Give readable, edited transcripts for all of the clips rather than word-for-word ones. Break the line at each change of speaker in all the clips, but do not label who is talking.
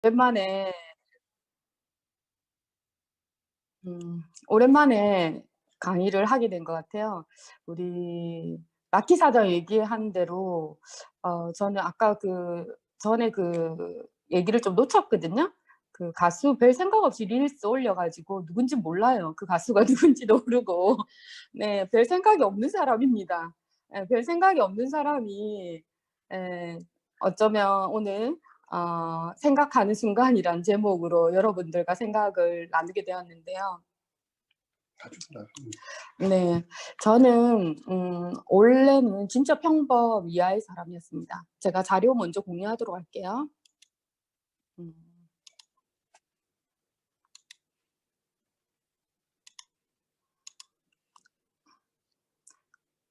오랜만에 오랜만에 강의를 하게 된 것 같아요. 우리 라키 사장 얘기한 대로 저는 아까 전에 얘기를 좀 놓쳤거든요. 그 가수 별 생각 없이 릴스 올려 가지고 누군지 몰라요. 그 가수가 누군지도 모르고 네, 별 생각이 없는 사람입니다. 예, 별 생각이 없는 사람이 예, 어쩌면 오늘 '생각하는 순간이란 제목으로 여러분들과 생각을 나누게 되었는데요.
아주 나
네. 저는 원래는 진짜 평범 이하의 사람이었습니다. 제가 자료 먼저 공유하도록 할게요. 음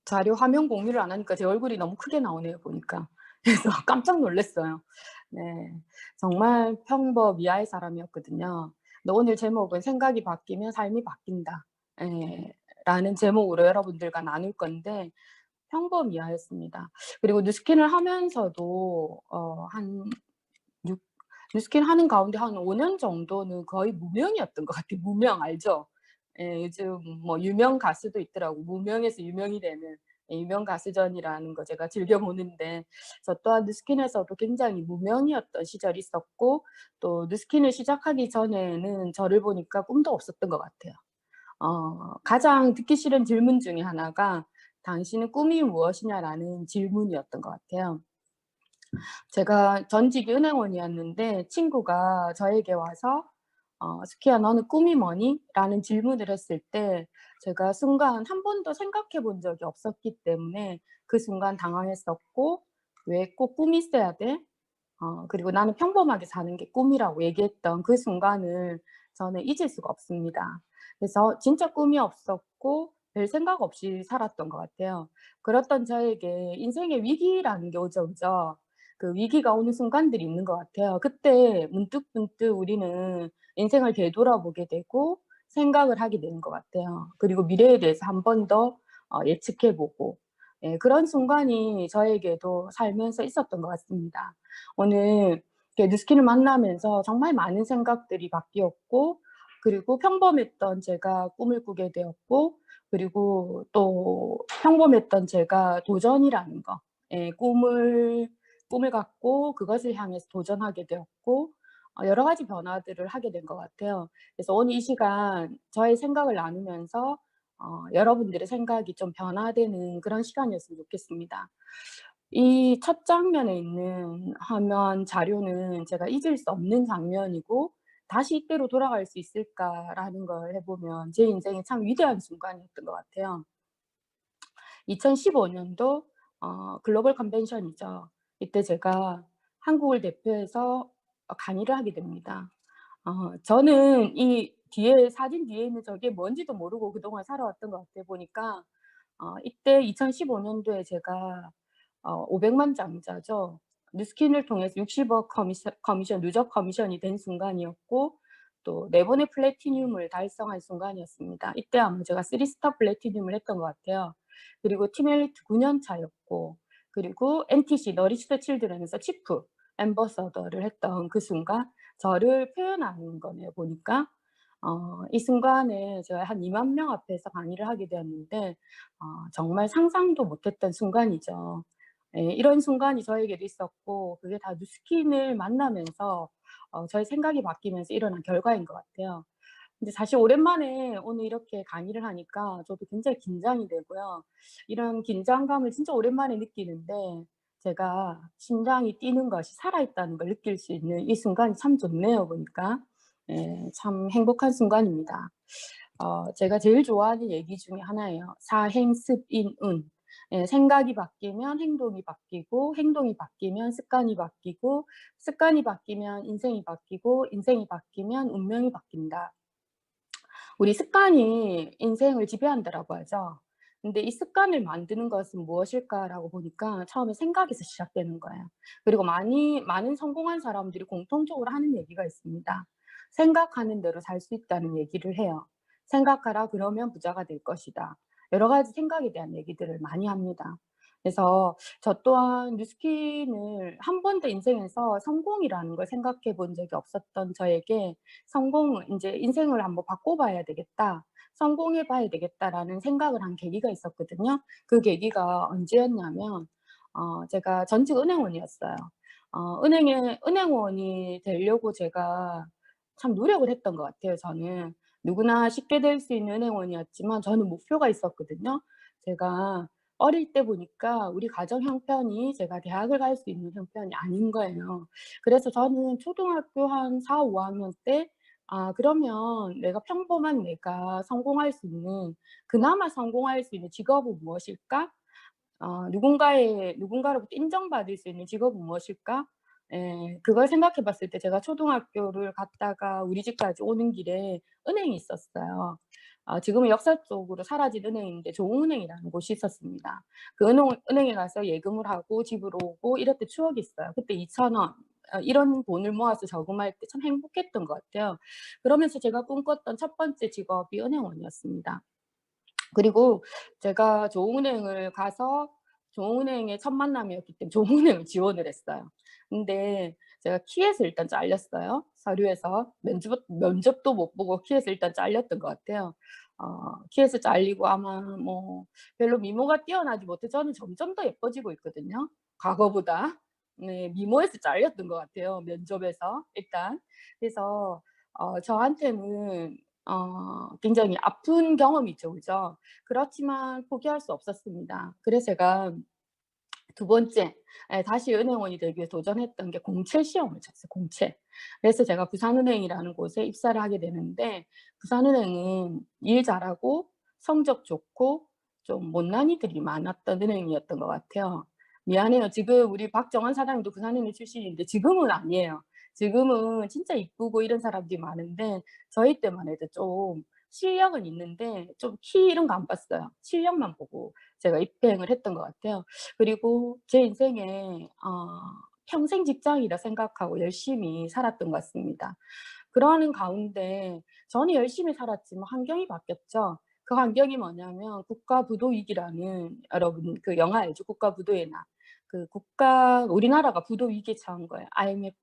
자료 화면 공유를 안 하니까 제 얼굴이 너무 크게 나오네요, 보니까. 그래서 깜짝 놀랐어요. 네. 정말 평범 이하의 사람이었거든요. 근데 오늘 제목은 '생각이 바뀌면 삶이 바뀐다.' 예 라는 제목으로 여러분들과 나눌 건데 평범 이하였습니다. 그리고 뉴스킨을 하면서도 한 육 뉴스킨 하는 가운데 한 5년 정도는 거의 무명이었던 것 같아요. 무명 알죠? 예, 요즘 뭐 유명 가수도 있더라고. 무명에서 유명이 되는 유명 가수전이라는 거 제가 즐겨 보는데 저 또한 뉴스킨에서도 굉장히 무명이었던 시절이 있었고 또 뉴스킨을 시작하기 전에는 저를 보니까 꿈도 없었던 것 같아요. 가장 듣기 싫은 질문 중에 하나가 "당신의 꿈이 무엇이냐?"라는 질문이었던 것 같아요. 제가 전직이 은행원이었는데 친구가 저에게 와서 "스키야 너는 꿈이 뭐니?" 라는 질문을 했을 때 제가 순간 한 번도 생각해 본 적이 없었기 때문에 그 순간 당황했었고 '왜 꼭 꿈이 있어야 돼?' 그리고 "나는 평범하게 사는 게 꿈이라고." 얘기했던 그 순간을 저는 잊을 수가 없습니다. 그래서 진짜 꿈이 없었고 별 생각 없이 살았던 것 같아요. 그렇던 저에게 인생의 위기라는 게 오죠, 그죠? 그 위기가 오는 순간들이 있는 것 같아요. 그때 문득문득 우리는 인생을 되돌아보게 되고 생각을 하게 되는 것 같아요. 그리고 미래에 대해서 한 번 더 예측해 보고 예, 그런 순간이 저에게도 살면서 있었던 것 같습니다. 오늘 이렇게 뉴스킨을 만나면서 정말 많은 생각들이 바뀌었고 그리고 평범했던 제가 꿈을 꾸게 되었고 그리고 또 평범했던 제가 도전이라는 거 예, 꿈을 갖고 그것을 향해서 도전하게 되었고 여러 가지 변화들을 하게 된 것 같아요. 그래서 오늘 이 시간 저의 생각을 나누면서 여러분들의 생각이 좀 변화되는 그런 시간이었으면 좋겠습니다. 이 첫 장면에 있는 화면 자료는 제가 잊을 수 없는 장면이고 '다시 이때로 돌아갈 수 있을까.'라는 걸 해 보면 제 인생에 참 위대한 순간이었던 것 같아요. 2015 년도 글로벌 컨벤션이죠. 이때 제가 한국을 대표해서 강의를 하게 됩니다. 저는 이 뒤에 사진 뒤에 있는 저게 뭔지도 모르고 그동안 살아왔던 것 같아요. 보니까 이때 2015 년도에 제가 500만 장자죠. 뉴스킨을 통해서 60억 커미션 누적 커미션이 된 순간이었고 또 4 번의 플래티늄을 달성한 순간이었습니다. 이때 아마 제가 3 스타 플래티늄을 했던 것 같아요. 그리고 티멜리트 9년 차였고 그리고 NTC 너리시 더 칠드런에서 치프 앰버서더를 했던 그 순간 저를 표현하는 거네요 보니까. 이 순간에 제가 한 2만 명 앞에서 강의를 하게 되었는데 정말 상상도 못했던 순간이죠. 예, 이런 순간이 저에게도 있었고 그게 다 뉴스킨을 만나면서 저의 생각이 바뀌면서 일어난 결과인 것 같아요. 근데 사실 오랜만에 오늘 이렇게 강의를 하니까 저도 굉장히 긴장이 되고요. 이런 긴장감을 진짜 오랜만에 느끼는데 제가 심장이 뛰는 것이 살아있다는 걸 느낄 수 있는 이 순간이 참 좋네요 보니까. 예, 참 행복한 순간입니다. 제가 제일 좋아하는 얘기 중에 하나예요. 사행습인운. 예, 생각이 바뀌면 행동이 바뀌고 행동이 바뀌면 습관이 바뀌고 습관이 바뀌면 인생이 바뀌고 인생이 바뀌면 운명이 바뀐다. 우리 습관이 인생을 지배한다라고 하죠. 근데 이 습관을 만드는 것은 무엇일까라고 보니까 처음에 생각에서 시작되는 거예요. 그리고 많은 성공한 사람들이 공통적으로 하는 얘기가 있습니다. "생각하는 대로 살 수 있다."는 얘기를 해요. "생각하라 그러면 부자가 될 것이다." 여러 가지 생각에 대한 얘기들을 많이 합니다. 그래서 저 또한 뉴스킨을 한 번도 인생에서 성공이라는 걸 생각해 본 적이 없었던 저에게 성공 인제 '인생을 한번 바꿔 봐야 되겠다. 성공해 봐야 되겠다.'라는 생각을 한 계기가 있었거든요. 그 계기가 언제였냐면 제가 전직 은행원이었어요. 은행원이 되려고 제가 참 노력을 했던 것 같아요 저는. 누구나 쉽게 될 수 있는 은행원이었지만 저는 목표가 있었거든요. 제가 어릴 때 보니까 우리 가정 형편이 제가 대학을 갈 수 있는 형편이 아닌 거예요. 그래서 저는 초등학교 한 4-5 학년 때 '아 그러면 내가 평범한 내가 성공할 수 있는 그나마 성공할 수 있는 직업은 무엇일까? 누군가로부터 인정받을 수 있는 직업은 무엇일까?' 예. 그걸 생각해 봤을 때 제가 초등학교를 갔다가 우리 집까지 오는 길에 은행이 있었어요. 지금은 역사 속으로 사라진 은행인데 조흥은행이라는 곳이 있었습니다. 그 은행에 가서 예금을 하고 집으로 오고 이랬던 추억이 있어요. 그때 2,000원 이런 돈을 모아서 저금할 때 참 행복했던 것 같아요. 그러면서 제가 꿈꿨던 첫 번째 직업이 은행원이었습니다. 그리고 제가 조흥은행을 가서 조흥은행의 첫 만남이었기 때문에 조흥은행을 지원을 했어요. 근데 제가 키에서 일단 잘렸어요. 서류에서 면접도 못 보고 키에서 일단 잘렸던 것 같아요. 키에서 잘리고 아마 뭐 별로 미모가 뛰어나지 못해 저는 점점 더 예뻐지고 있거든요, 과거보다. 네. 미모에서 잘렸던 것 같아요, 면접에서 일단. 그래서 저한테는 굉장히 아픈 경험이죠. 그죠? 그렇지만 포기할 수 없었습니다. 그래서 제가 두 번째 다시 은행원이 되기 위해 도전했던 게 공채 시험을 쳤어요, 공채. 그래서 제가 부산은행이라는 곳에 입사를 하게 되는데 부산은행은 일 잘하고 성적 좋고 좀 못난이들이 많았던 은행이었던 것 같아요. 미안해요. 지금 우리 박정원 사장님도 부산은행 출신인데 지금은 아니에요. 지금은 진짜 이쁘고 이런 사람들이 많은데 저희 때만 해도 좀 실력은 있는데 좀 키 이런 거 안 봤어요. 실력만 보고 제가 입행을 했던 것 같아요. 그리고 제 인생에 평생 직장이라 생각하고 열심히 살았던 것 같습니다. 그러는 가운데 저는 열심히 살았지만 환경이 바뀌었죠. 그 환경이 뭐냐면 국가부도위기라는 여러분 그 영화 알죠? 국가부도의 날. 우리나라가 부도 위기에 처한 거예요. IMF.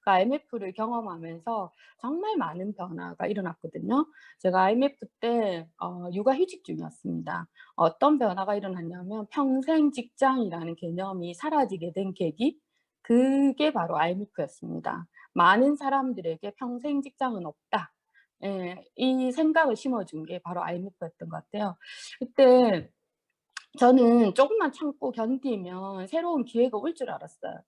그 IMF를 경험하면서 정말 많은 변화가 일어났거든요. 제가 IMF 때 육아휴직 중이었습니다. 어떤 변화가 일어났냐면 평생 직장이라는 개념이 사라지게 된 계기 그게 바로 IMF였습니다. 많은 사람들에게 '평생 직장은 없다.' 예. 이 생각을 심어준 게 바로 IMF였던 것 같아요. 그때 저는 조금만 참고 견디면 새로운 기회가 올 줄 알았어요.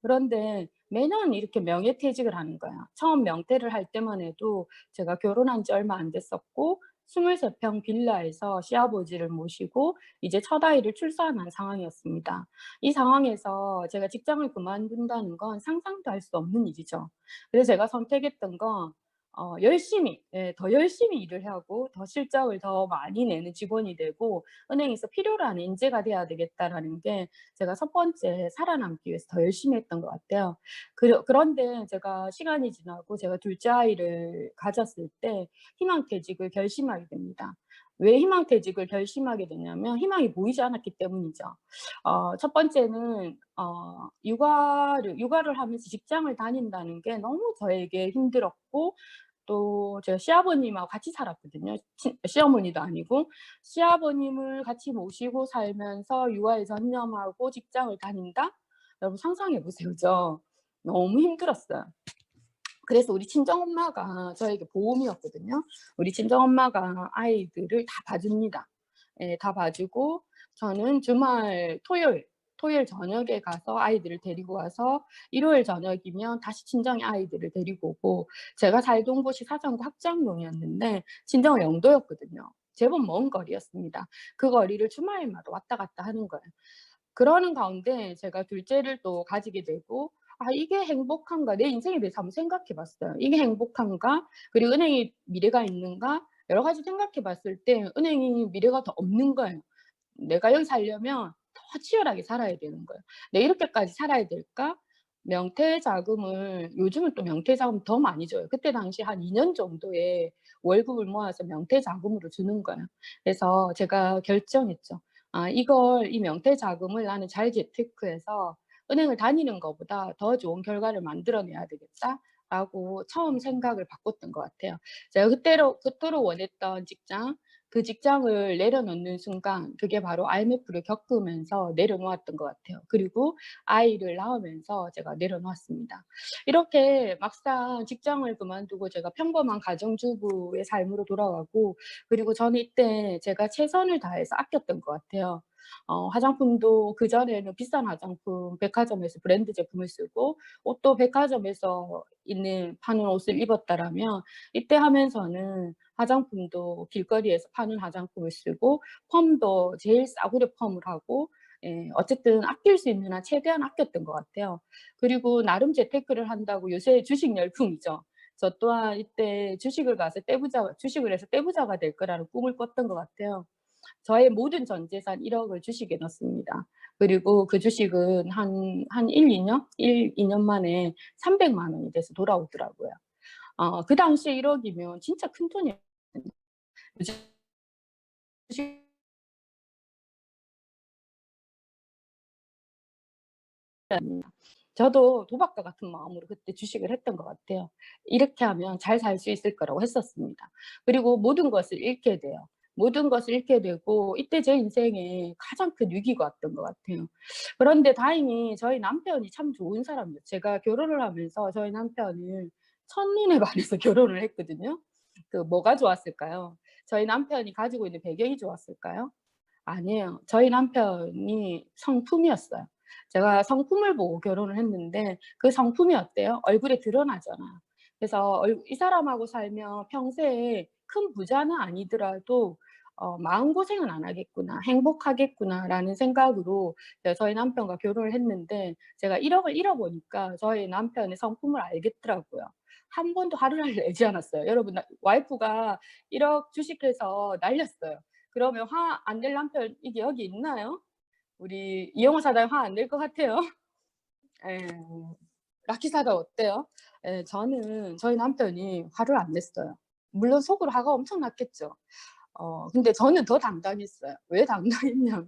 그런데 매년 이렇게 명예퇴직을 하는 거야. 처음 명퇴를 할 때만 해도 제가 결혼한 지 얼마 안 됐었고 23평 빌라에서 시아버지를 모시고 이제 첫 아이를 출산한 상황이었습니다. 이 상황에서 제가 직장을 그만둔다는 건 상상도 할 수 없는 일이죠. 그래서 제가 선택했던 건 열심히 더 열심히 일을 하고 더 실적을 더 많이 내는 직원이 되고 '은행에서 필요로 하는 인재가 돼야 되겠다.'라는 게 제가 첫 번째 살아남기 위해서 더 열심히 했던 것 같아요. 그런데 제가 시간이 지나고 제가 둘째 아이를 가졌을 때 희망퇴직을 결심하게 됩니다. 왜 희망퇴직을 결심하게 됐냐면 희망이 보이지 않았기 때문이죠. 첫 번째는 육아를 하면서 직장을 다닌다는 게 너무 저에게 힘들었고 또 제가 시아버님하고 같이 살았거든요. 시어머니도 아니고. 시아버님을 같이 모시고 살면서 육아에 전념하고 직장을 다닌다? 여러분 상상해 보세요. 그죠? 너무 힘들었어요. 그래서 우리 친정엄마가 저에게 보험이었거든요. 우리 친정엄마가 아이들을 다 봐줍니다. 예 다 봐주고 저는 토요일 저녁에 가서 아이들을 데리고 와서 일요일 저녁이면 다시 친정에 아이들을 데리고 오고 제가 살던 곳이 사정구 학장동이었는데 친정은 영도였거든요. 제법 먼 거리였습니다. 그 거리를 주말마다 왔다 갔다 하는 거예요. 그러는 가운데 제가 둘째를 또 가지게 되고 '아 이게 행복한가?' 내 인생에 대해서 한번 생각해 봤어요. '이게 행복한가? 그리고 은행에 미래가 있는가?' 여러 가지 생각해 봤을 때 은행이 미래가 더 없는 거예요. 내가 여기 살려면 더 치열하게 살아야 되는 거예요. '내 이렇게까지 살아야 될까?' 명퇴 자금을 요즘은 또 명퇴 자금 더 많이 줘요. 그때 당시 한 2년 정도의 월급을 모아서 명퇴 자금으로 주는 거예요. 그래서 제가 결정했죠. 이 명퇴 자금을 나는 잘 재테크해서 은행을 다니는 것보다 더 좋은 결과를 만들어내야 되겠다라고 처음 생각을 바꿨던 것 같아요. 제가 그토록 원했던 직장, 그 직장을 내려놓는 순간 그게 바로 IMF를 겪으면서 내려놓았던 것 같아요. 그리고 아이를 낳으면서 제가 내려놓았습니다. 이렇게 막상 직장을 그만두고 제가 평범한 가정주부의 삶으로 돌아가고, 그리고 저는 이때 제가 최선을 다해서 아꼈던 것 같아요. 화장품도 그전에는 비싼 화장품 백화점에서 브랜드 제품을 쓰고, 옷도 백화점에서 파는 옷을 입었다라면, 이때 하면서는 화장품도 길거리에서 파는 화장품을 쓰고, 펌도 제일 싸구려 펌을 하고, 예, 어쨌든 아낄 수 있는 한 최대한 아꼈던 것 같아요. 그리고 나름 재테크를 한다고, 요새 주식 열풍이죠. 저 또한 이때 주식을 해서 떼부자가 될 거라는 꿈을 꿨던 것 같아요. 저의 모든 전 재산 1억을 주식에 넣었습니다. 그리고 그 주식은 한 1-2년 만에 300만 원이 돼서 돌아오더라고요. 그 당시에 1억 이면 진짜 큰 돈이었거든요. 요즘 주식 저도 도박과 같은 마음으로 그때 주식을 했던 것 같아요. 이렇게 하면 잘 살 수 있을 거라고 했었습니다. 그리고 모든 것을 잃게 돼요. 모든 것을 잃게 되고, 이때 제 인생에 가장 큰 위기가 왔던 것 같아요. 그런데 다행히 저희 남편이 참 좋은 사람이에요. 제가 결혼을 하면서 저희 남편을 첫눈에 반해서 결혼을 했거든요. 뭐가 좋았을까요? 저희 남편이 가지고 있는 배경이 좋았을까요? 아니에요. 저희 남편이 성품이었어요. 제가 성품을 보고 결혼을 했는데, 그 성품이 어때요? 얼굴에 드러나잖아요. 그래서 이 사람하고 살면 평생에 큰 부자는 아니더라도 '마음고생은 안 하겠구나. 행복하겠구나.'라는 생각으로 저희 남편과 결혼을 했는데, 제가 1억을 잃어 보니까 저희 남편의 성품을 알겠더라고요. 한 번도 화를 내지 않았어요. 여러분, 와이프가 1억 주식해서 날렸어요. 그러면 화 안 낼 남편 이게 여기 있나요? 우리 이영호 사장님 화 안 낼 것 같아요? 예. 라키 사장 어때요? 예, 저는 저희 남편이 화를 안 냈어요. 물론 속으로 화가 엄청 났겠죠. 근데 저는 더 당당했어요. 왜 당당했냐면,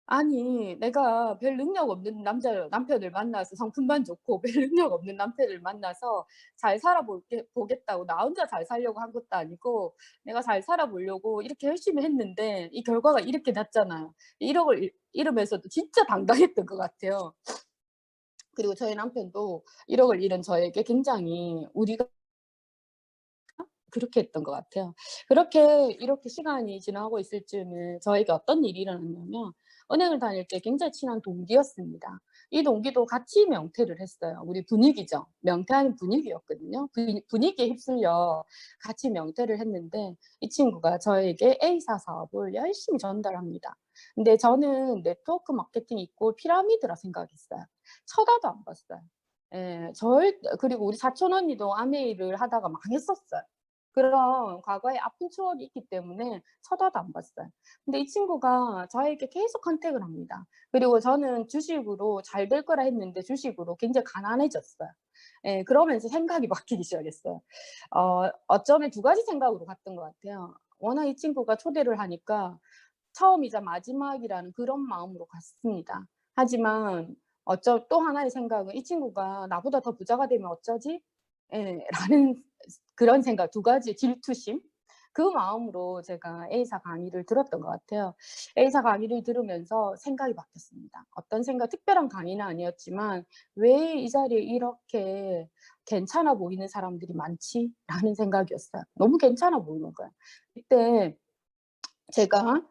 아니 내가 별 능력 없는 남편을 만나서 성품만 좋고 별 능력 없는 남편을 만나서 잘 보겠다고 나 혼자 잘 살려고 한 것도 아니고, 내가 잘 살아 보려고 이렇게 열심히 했는데 이 결과가 이렇게 났잖아요. 1억을 잃으면서도 진짜 당당했던 것 같아요. 그리고 저희 남편도 1억을 잃은 저에게 굉장히 우리가 그렇게 했던 것 같아요. 이렇게 시간이 지나고 있을 즈음에 저에게 어떤 일이 일어났냐면, 은행을 다닐 때 굉장히 친한 동기였습니다. 이 동기도 같이 명퇴를 했어요. 우리 분위기죠. 명퇴하는 분위기였거든요. 분위기에 휩쓸려 같이 명퇴를 했는데, 이 친구가 저에게 A사 사업을 열심히 전달합니다. 근데 저는 네트워크 마케팅 이꼴 피라미드라 생각했어요. 쳐다도 안 봤어요. 예. 그리고 우리 사촌 언니도 아메이를 하다가 망했었어요. 그런 과거에 아픈 추억이 있기 때문에 쳐다도 안 봤어요. 근데 이 친구가 저에게 계속 컨택을 합니다. 그리고 저는 주식으로 잘 될 거라 했는데 주식으로 굉장히 가난해졌어요. 예. 그러면서 생각이 바뀌기 시작했어요. 어쩌면 두 가지 생각으로 갔던 것 같아요. 워낙 이 친구가 초대를 하니까 처음이자 마지막이라는 그런 마음으로 갔습니다. 하지만 또 하나의 생각은 '이 친구가 나보다 더 부자가 되면 어쩌지?' 예, 라는 그런 생각, 두 가지 질투심, 그 마음으로 제가 A사 강의를 들었던 것 같아요. A사 강의를 들으면서 생각이 바뀌었습니다. 어떤 생각, 특별한 강의는 아니었지만 '왜 이 자리에 이렇게 괜찮아 보이는 사람들이 많지?'라는 생각이었어요. 너무 괜찮아 보이는 거예요. 그때 제가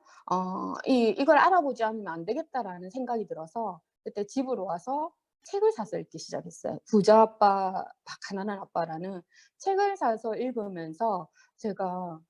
이걸 알아보지 않으면 안 되겠다.'라는 생각이 들어서 그때 집으로 와서 책을 사서 읽기 시작했어요. 부자 아빠, 가난한 아빠라는 책을 사서 읽으면서 제가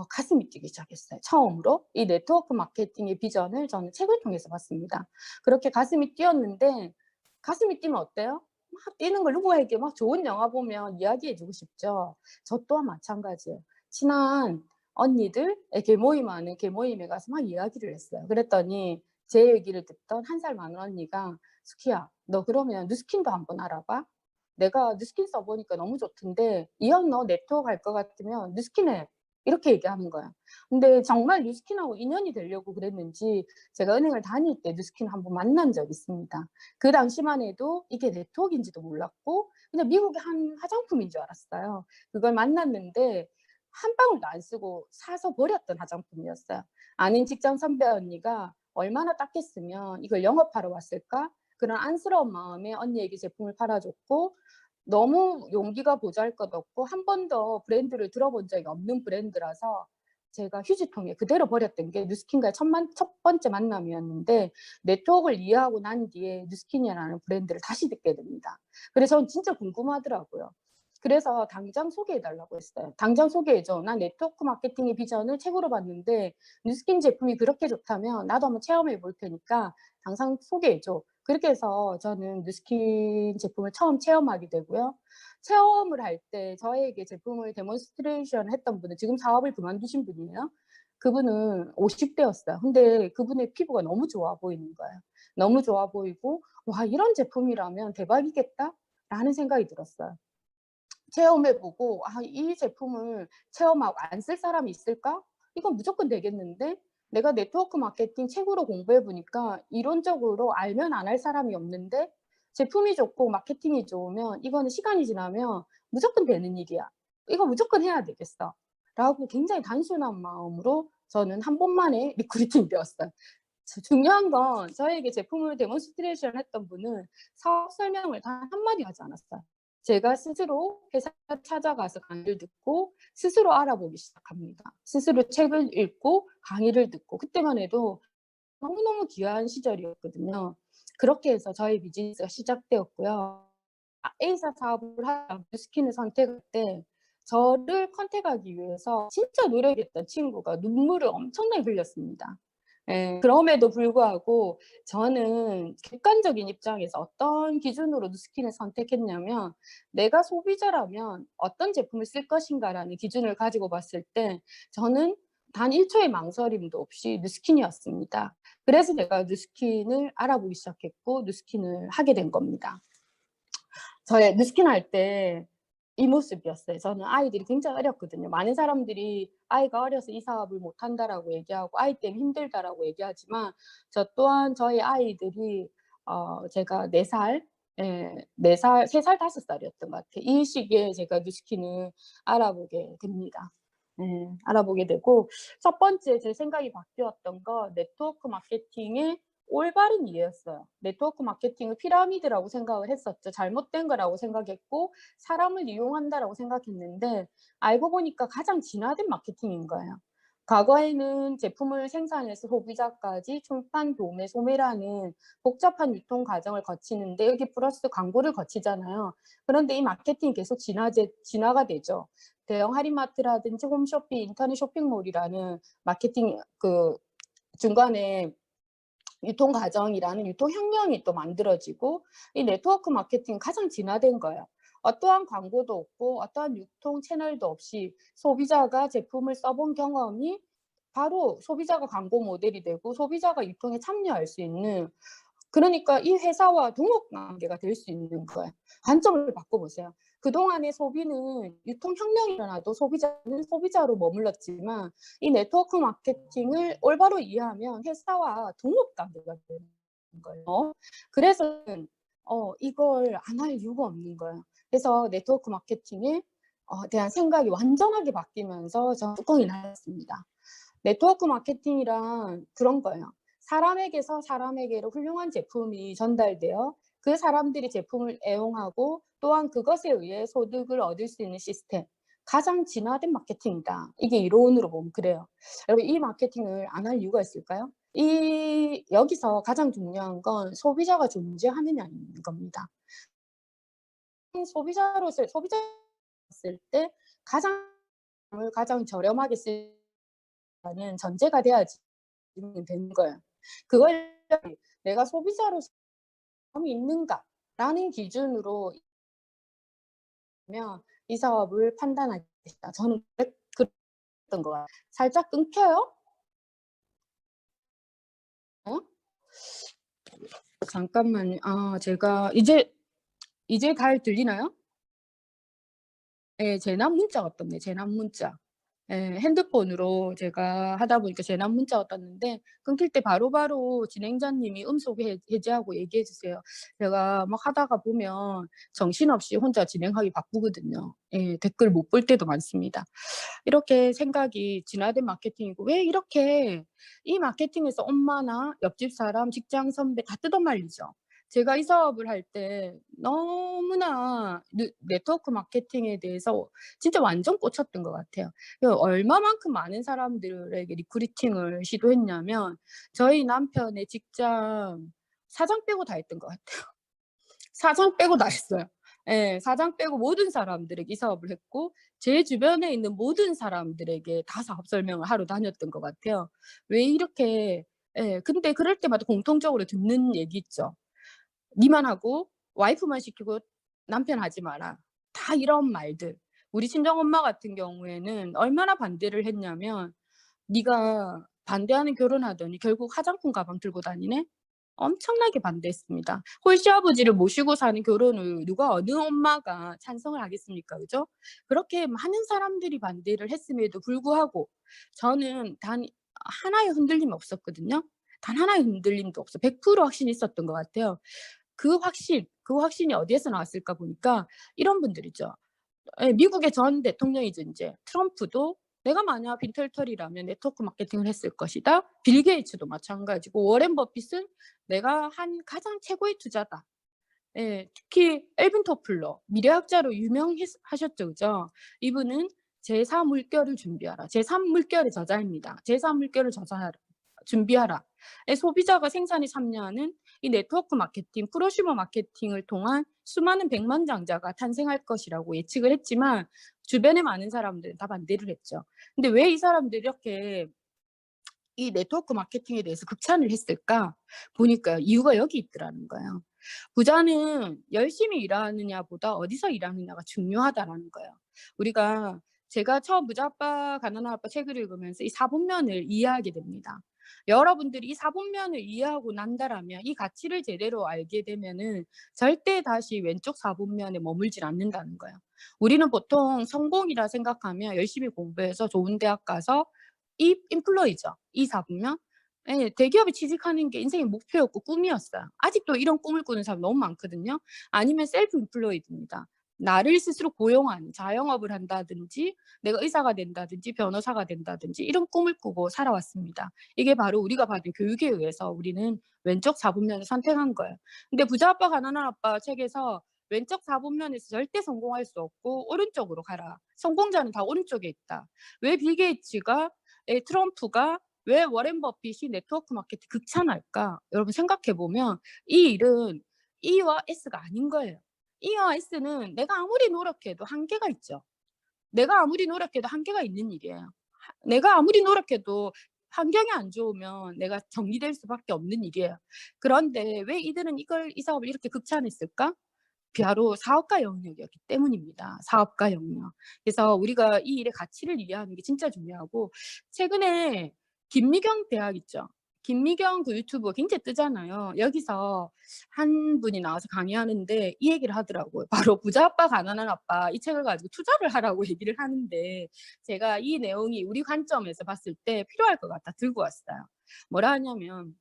가슴이 뛰기 시작했어요. 처음으로 이 네트워크 마케팅의 비전을 저는 책을 통해서 봤습니다. 그렇게 가슴이 뛰었는데, 가슴이 뛰면 어때요? 막 뛰는 걸 누구에게 막 좋은 영화 보면 이야기해 주고 싶죠. 저 또한 마찬가지예요. 친한 언니들의 계모임에 가서 막 이야기를 했어요. 그랬더니 제 얘기를 듣던 1살 많은 언니가 "수키야, 너 그러면 누스킨도 한번 알아봐. 내가 누스킨 써 보니까 너무 좋던데, 이왕 너 네트워크 할 것 같으면 누스킨 해. 이렇게 얘기하는 거예요. 근데 정말 뉴스킨하고 인연이 되려고 그랬는지 제가 은행을 다닐 때 뉴스킨 한번 만난 적이 있습니다. 그 당시만 해도 이게 네트워크인지도 몰랐고 그냥 미국의 한 화장품인 줄 알았어요. 그걸 만났는데 한 방울도 안 쓰고 사서 버렸던 화장품이었어요. 아는 직장 선배 언니가 얼마나 땄겠으면 이걸 영업하러 왔을까? 그런 안쓰러운 마음에 언니에게 제품을 팔아줬고 너무 용기가 보잘것없고 한 번도 브랜드를 들어본 적이 없는 브랜드라서 제가 휴지통에 그대로 버렸던 게 뉴스킨과의 첫 번째 만남이었는데 네트워크를 이해하고 난 뒤에 뉴스킨이라는 브랜드를 다시 듣게 됩니다. 그래서 저는 진짜 궁금하더라고요. 그래서 당장 소개해달라고 했어요. 당장 소개해줘. 난 네트워크 마케팅의 비전을 책으로 봤는데 뉴스킨 제품이 그렇게 좋다면 나도 한번 체험해 볼 테니까 당장 소개해줘. 그렇게 해서 저는 뉴스킨 제품을 처음 체험하게 되고요. 체험을 할 때 저에게 제품을 데몬스트레이션 했던 분은 지금 사업을 그만두신 분이에요. 그분은 50대였어요. 근데 그분의 피부가 너무 좋아 보이는 거예요. 너무 좋아 보이고 와 이런 제품이라면 대박이겠다 라는 생각이 들었어요. 체험해보고 이 제품을 체험하고 안 쓸 사람이 있을까? 이건 무조건 되겠는데 내가 네트워크 마케팅 책으로 공부해보니까 이론적으로 알면 안 할 사람이 없는데 제품이 좋고 마케팅이 좋으면 이거는 시간이 지나면 무조건 되는 일이야. 이거 무조건 해야 되겠어. 라고 굉장히 단순한 마음으로 저는 한 번만에 리크루팅 되었어요. 중요한 건 저에게 제품을 데몬스트레이션 했던 분은 사업 설명을 단 한마디 하지 않았어요. 제가 스스로 회사 찾아가서 강의를 듣고 스스로 알아보기 시작합니다. 스스로 책을 읽고 강의를 듣고 그때만 해도 너무너무 귀한 시절이었거든요. 그렇게 해서 저의 비즈니스가 시작되었고요. A사 사업을 하다가 뉴스킨을 선택할 때 저를 컨택하기 위해서 진짜 노력했던 친구가 눈물을 엄청나게 흘렸습니다. 예, 그럼에도 불구하고 저는 객관적인 입장에서 어떤 기준으로 뉴스킨을 선택했냐면 내가 소비자라면 어떤 제품을 쓸 것인가라는 기준을 가지고 봤을 때 저는 단 1초의 망설임도 없이 뉴스킨이었습니다. 그래서 제가 뉴스킨을 알아보기 시작했고 뉴스킨을 하게 된 겁니다. 저의 뉴스킨 할 때 이 모습이었어요. 저는 아이들이 굉장히 어렸거든요. 많은 사람들이 아이가 어려서 이 사업을 못한다라고 얘기하고 아이 때문에 힘들다라고 얘기하지만 저 또한 저희 아이들이 제가 4살, 예, 4살, 3살, 5살이었던 것 같아요. 이 시기에 제가 뉴스킨을 알아보게 됩니다. 알아보게 되고 첫 번째 제 생각이 바뀌었던 거 네트워크 마케팅의 올바른 이해였어요. 네트워크 마케팅을 피라미드라고 생각을 했었죠. 잘못된 거라고 생각했고 사람을 이용한다라고 생각했는데 알고 보니까 가장 진화된 마케팅인 거예요. 과거에는 제품을 생산해서 소비자까지 출판, 도매, 소매라는 복잡한 유통 과정을 거치는데 여기 플러스 광고를 거치잖아요. 그런데 이 마케팅이 계속 진화가 되죠. 대형 할인마트라든지 홈쇼핑, 인터넷 쇼핑몰이라는 마케팅 중간에 유통 과정이라는 유통 혁명이 또 만들어지고 이 네트워크 마케팅 가장 진화된 거예요. 어떠한 광고도 없고 어떠한 유통 채널도 없이 소비자가 제품을 써본 경험이 바로 소비자가 광고 모델이 되고 소비자가 유통에 참여할 수 있는 그러니까 이 회사와 동업 관계가 될 수 있는 거예요. 관점을 바꿔보세요. 그동안의 소비는 유통혁명이 일어나도 소비자는 소비자로 머물렀지만 이 네트워크 마케팅을 올바로 이해하면 회사와 동업 관계가 되는 거예요. 그래서 이걸 안 할 이유가 없는 거예요. 그래서 네트워크 마케팅에 대한 생각이 완전하게 바뀌면서 저는 뚜껑이 날렸습니다. 네트워크 마케팅이란 그런 거예요. 사람에게서 사람에게로 훌륭한 제품이 전달되어 그 사람들이 제품을 애용하고 또한 그것에 의해 소득을 얻을 수 있는 시스템. 가장 진화된 마케팅이다. 이게 이론으로 보면 그래요. 여러분 이 마케팅을 안 할 이유가 있을까요? 여기서 가장 중요한 건 소비자가 존재하느냐인 겁니다. 소비자로서 쓸 때 가장 저렴하게 쓰는 전제가 돼야지 되는 거예요. 그걸 내가 소비자로서 마음이 있는가라는 기준으로 면 이 사업을 판단하겠다. 저는 그랬던 것 같아요. 살짝 끊겨요? 어? 잠깐만요. 제가 이제 잘 들리나요? 예, 재난 문자가 떴네. 재난 문자. 예, 핸드폰으로 제가 하다 보니까 재난 문자가 떴는데 끊길 때 바로바로 진행자님이 음속 해제하고 얘기해 주세요. 제가 막 하다가 보면 정신없이 혼자 진행하기 바쁘거든요. 예, 댓글 못 볼 때도 많습니다. 이렇게 생각이 진화된 마케팅이고, 왜 이렇게 이 마케팅에서 엄마나 옆집 사람, 직장 선배 다 뜯어말리죠. 제가 이 사업을 할 때 너무나 네트워크 마케팅에 대해서 진짜 완전 꽂혔던 것 같아요. 얼마만큼 많은 사람들에게 리크루팅을 시도했냐면 저희 남편의 직장 사장 빼고 다 했던 것 같아요. 사장 빼고 다 했어요. 예. 사장 빼고 모든 사람들에게 이 사업을 했고 제 주변에 있는 모든 사람들에게 다 사업 설명을 하러 다녔던 것 같아요. 왜 이렇게. 예. 근데 그럴 때마다 공통적으로 듣는 얘기 있죠. "니만 하고 와이프만 시키고 남편 하지 마라." 다 이런 말들. 우리 친정엄마 같은 경우에는 얼마나 반대를 했냐면 "네가 반대하는 결혼하더니 결국 화장품 가방 들고 다니네?" 엄청나게 반대했습니다. 홀시아버지를 모시고 사는 결혼을 누가 어느 엄마가 찬성을 하겠습니까? 그죠? 그렇게 많은 사람들이 반대를 했음에도 불구하고 저는 단 하나의 흔들림이 없었거든요. 단 하나의 흔들림도 없어 100% 확신이 있었던 것 같아요. 그 확신이 어디에서 나왔을까 보니까 이런 분들이죠. 예, 미국의 전 대통령이죠 인제. 트럼프도 "내가 만약 빈털터리라면 네트워크 마케팅을 했을 것이다." 빌 게이츠도 마찬가지고 워렌 버핏은 "내가 한 가장 최고의 투자다." 예. 특히 엘빈 토플러 미래학자로 하셨죠. 그죠? 이분은 "제4 물결을 준비하라." 제3 물결의 저자입니다. "제3 물결을 저자하라 준비하라." 예, 소비자가 생산에 참여하는 이 네트워크 마케팅, 프로슈머 마케팅을 통한 수많은 백만장자가 탄생할 것이라고 예측을 했지만 주변의 많은 사람들은 다 반대를 했죠. 근데 왜 이 사람들이 이렇게 이 네트워크 마케팅에 대해서 극찬을 했을까 보니까 이유가 여기 있더라는 거예요. 부자는 열심히 일하느냐보다 어디서 일하느냐가 중요하다라는 거예요. 우리가 제가 처음 부자 아빠 가난한 아빠 책을 읽으면서 이 사분면을 이해하게 됩니다. 여러분들이 이 사분면을 이해하고 난다라면 이 가치를 제대로 알게 되면은 절대 다시 왼쪽 사분면에 머물질 않는다는 거예요. 우리는 보통 성공이라 생각하면 열심히 공부해서 좋은 대학 가서 이 employee죠. 이 사분면. 예. 대기업에 취직하는 게 인생의 목표였고 꿈이었어요. 아직도 이런 꿈을 꾸는 사람 너무 많거든요. 아니면 셀프 인플루이드입니다. 나를 스스로 고용하는 자영업을 한다든지 내가 의사가 된다든지 변호사가 된다든지 이런 꿈을 꾸고 살아왔습니다. 이게 바로 우리가 받은 교육에 의해서 우리는 왼쪽 사분면을 선택한 거예요. 근데 부자 아빠 가난한 아빠 책에서 왼쪽 사분면에서 절대 성공할 수 없고 오른쪽으로 가라. 성공자는 다 오른쪽에 있다. 왜 빌 게이츠가 트럼프가 왜 워렌 버핏이 네트워크 마케팅 극찬할까? 여러분 생각해 보면 이 일은 E와 S가 아닌 거예요. E와 S는 내가 아무리 노력해도 한계가 있죠. 내가 아무리 노력해도 한계가 있는 일이에요. 내가 아무리 노력해도 환경이 안 좋으면 내가 정리될 수밖에 없는 일이에요. 그런데 왜 이들은 이 사업을 이렇게 극찬했을까? 바로 사업가 영역이었기 때문입니다. 사업가 영역. 그래서 우리가 이 일의 가치를 이해하는 게 진짜 중요하고 최근에 김미경 대학 있죠. 김미경 그 유튜버 굉장히 뜨잖아요. 여기서 한 분이 나와서 강의하는데 이 얘기를 하더라고요. 바로 "부자 아빠 가난한 아빠" 이 책을 가지고 투자를 하라고 얘기를 하는데 제가 이 내용이 우리 관점에서 봤을 때 필요할 것 같아 들고 왔어요. 뭐라 하냐면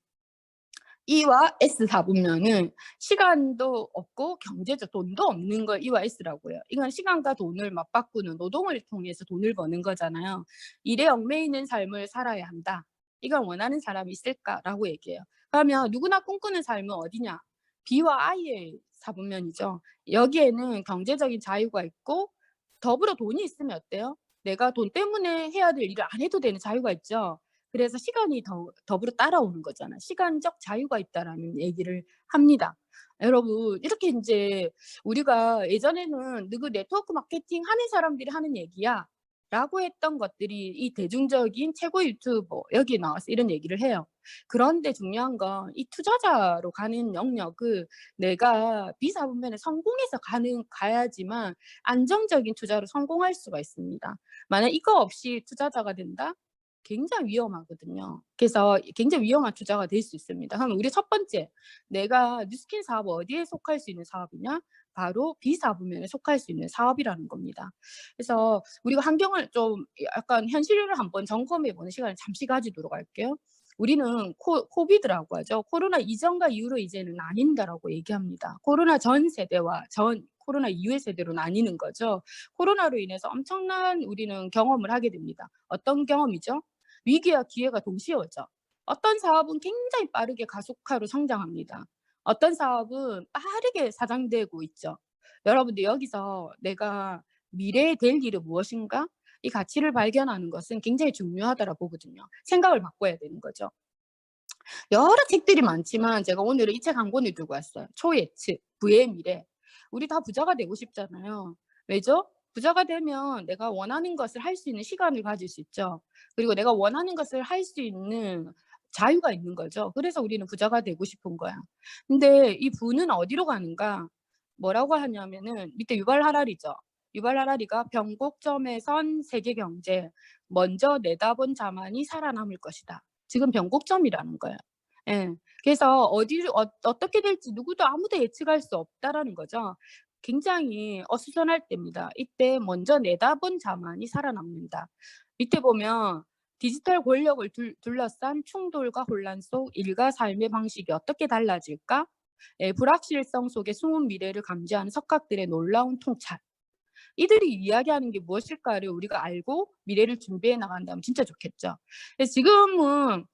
E와 S 사분면은 시간도 없고 경제적 돈도 없는 걸 E와 S라고 해요. 이건 시간과 돈을 맞바꾸는 노동을 통해서 돈을 버는 거잖아요. "일에 얽매이는 삶을 살아야 한다. 이걸 원하는 사람이 있을까?"라고 얘기해요. 그러면 누구나 꿈꾸는 삶은 어디냐? B와 I의 사분면이죠. 여기에는 경제적인 자유가 있고 더불어 돈이 있으면 어때요? 내가 돈 때문에 해야 될 일을 안 해도 되는 자유가 있죠. 그래서 시간이 더불어 따라오는 거잖아요. "시간적 자유가 있다."라는 얘기를 합니다. 여러분 이렇게 인제 우리가 예전에는 "누구 네트워크 마케팅 하는 사람들이 하는 얘기야."라고 했던 것들이 이 대중적인 최고 유튜버 여기에 나와서 이런 얘기를 해요. 그런데 중요한 건 이 투자자로 가는 영역을 내가 비사분면에 성공해서 가야지만 안정적인 투자로 성공할 수가 있습니다. 만약 이거 없이 투자자가 된다? 굉장히 위험하거든요. 그래서 굉장히 위험한 투자가 될 수 있습니다. 그럼 우리 첫 번째, 내가 뉴스킨 사업 어디에 속할 수 있는 사업이냐? 바로 비사부면에 속할 수 있는 사업이라는 겁니다. 그래서 우리가 환경을 좀 약간 현실을 한번 점검해 보는 시간을 잠시 가지도록 할게요. 우리는 코비드라고 하죠. 코로나 이전과 이후로 이제는 나뉜다라고 얘기합니다. 코로나 전 세대와 코로나 이후의 세대로 나뉘는 거죠. 코로나로 인해서 엄청난 우리는 경험을 하게 됩니다. 어떤 경험이죠? 위기와 기회가 동시에 오죠. 어떤 사업은 굉장히 빠르게 가속화로 성장합니다. 어떤 사업은 빠르게 사장되고 있죠. 여러분들 여기서 내가 미래에 될 일은 무엇인가? 이 가치를 발견하는 것은 굉장히 중요하다고 보거든요. 생각을 바꿔야 되는 거죠. 여러 책들이 많지만 제가 오늘은 이 책 한 권을 들고 왔어요. 초예측, 부의 미래. 우리 다 부자가 되고 싶잖아요. 왜죠? 부자가 되면 내가 원하는 것을 할 수 있는 시간을 가질 수 있죠. 그리고 내가 원하는 것을 할 수 있는 자유가 있는 거죠. 그래서 우리는 부자가 되고 싶은 거야. 근데 이 부는 어디로 가는가? 뭐라고 하냐면은 밑에 유발 하라리죠. 유발 하라리가 변곡점에 선 세계 경제, 먼저 내다본 자만이 살아남을 것이다. 지금 변곡점이라는 거예요. 예. 그래서 어떻게 될지 누구도 아무도 예측할 수 없다라는 거죠. 굉장히 어수선할 때입니다. 이때 먼저 내다본 자만이 살아남는다. 밑에 보면 디지털 권력을 둘러싼 충돌과 혼란 속 일가 삶의 방식이 어떻게 달라질까? 예, 불확실성 속에 숨은 미래를 감지하는 석학들의 놀라운 통찰. 이들이 이야기하는 게 무엇일까를 우리가 알고 미래를 준비해 나간다면 진짜 좋겠죠. 그래서 지금은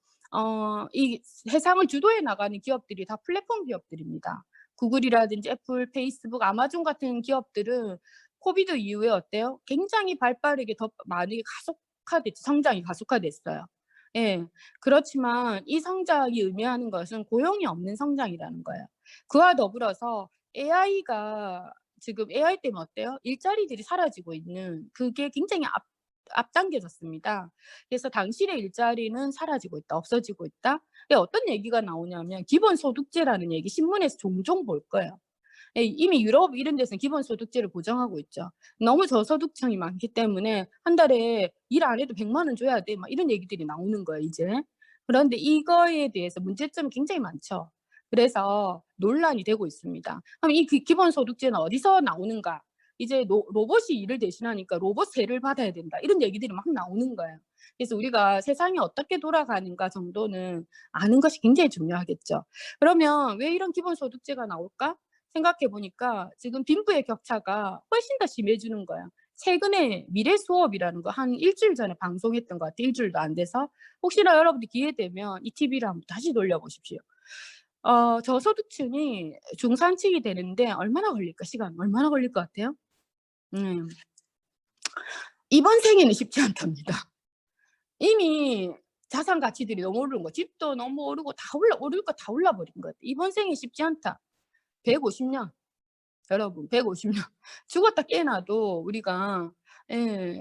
이 세상을 주도해 나가는 기업들이 다 플랫폼 기업들입니다. 구글이라든지 애플, 페이스북, 아마존 같은 기업들은 코비드 이후에 어때요? 굉장히 발빠르게 더 많이 성장이 가속화됐어요. 예. 그렇지만 이 성장이 의미하는 것은 고용이 없는 성장이라는 거예요. 그와 더불어서 AI가 지금 AI 때문에 어때요? 일자리들이 사라지고 있는 그게 굉장히 앞당겨졌습니다. 그래서 당신의 일자리는 사라지고 있다. 없어지고 있다. 어떤 얘기가 나오냐면 기본소득제라는 얘기 신문에서 종종 볼 거예요. 예, 이미 유럽 이런 데서는 기본소득제를 보장하고 있죠. 너무 저소득층이 많기 때문에 한 달에 일 안 해도 100만 원 줘야 돼. 막 이런 얘기들이 나오는 거예요, 이제. 그런데 이거에 대해서 문제점이 굉장히 많죠. 그래서 논란이 되고 있습니다. 그럼 이 기본소득제는 어디서 나오는가? 이제 로봇이 일을 대신하니까 로봇세를 받아야 된다. 이런 얘기들이 막 나오는 거예요. 그래서 우리가 세상이 어떻게 돌아가는가 정도는 아는 것이 굉장히 중요하겠죠. 그러면 왜 이런 기본소득제가 나올까? 생각해 보니까 지금 빈부의 격차가 훨씬 더 심해지는 거야. 최근에 미래 수업이라는 거 한 일주일 전에 방송했던 것 같아요. 일주일도 안 돼서. 혹시나 여러분들 기회 되면 이 TV를 한번 다시 돌려보십시오. 저소득층이 중산층이 되는데 얼마나 걸릴까? 시간 얼마나 걸릴 것 같아요? 이번 생에는 쉽지 않답니다. 이미 자산 가치들이 너무 오르는 거, 집도 너무 오르고 오를 거 다 올라버린 것 같아. 이번 생에 쉽지 않다. 150년. 여러분 150년 죽었다 깨어나도 우리가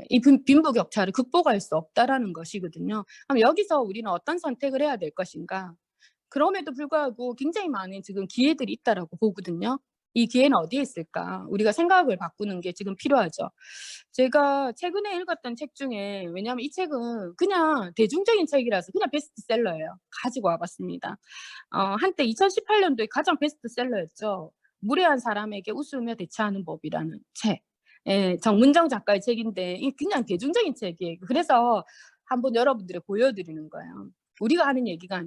이 빈부 격차를 극복할 수 없다라는 것이거든요. 그럼 여기서 우리는 어떤 선택을 해야 될 것인가? 그럼에도 불구하고 굉장히 많은 지금 기회들이 있다라고 보거든요. 이 기회는 어디에 있을까? 우리가 생각을 바꾸는 게 지금 필요하죠. 제가 최근에 읽었던 책 중에 왜냐하면 이 책은 그냥 대중적인 책이라서 그냥 베스트셀러예요. 가지고 와봤습니다. 한때 2018년도에 가장 베스트셀러였죠. 무례한 사람에게 웃으며 대처하는 법이라는 책. 예, 정문정 작가의 책인데 이 그냥 대중적인 책이에요. 그래서 한번 여러분들에 보여드리는 거예요. 우리가 하는 얘기가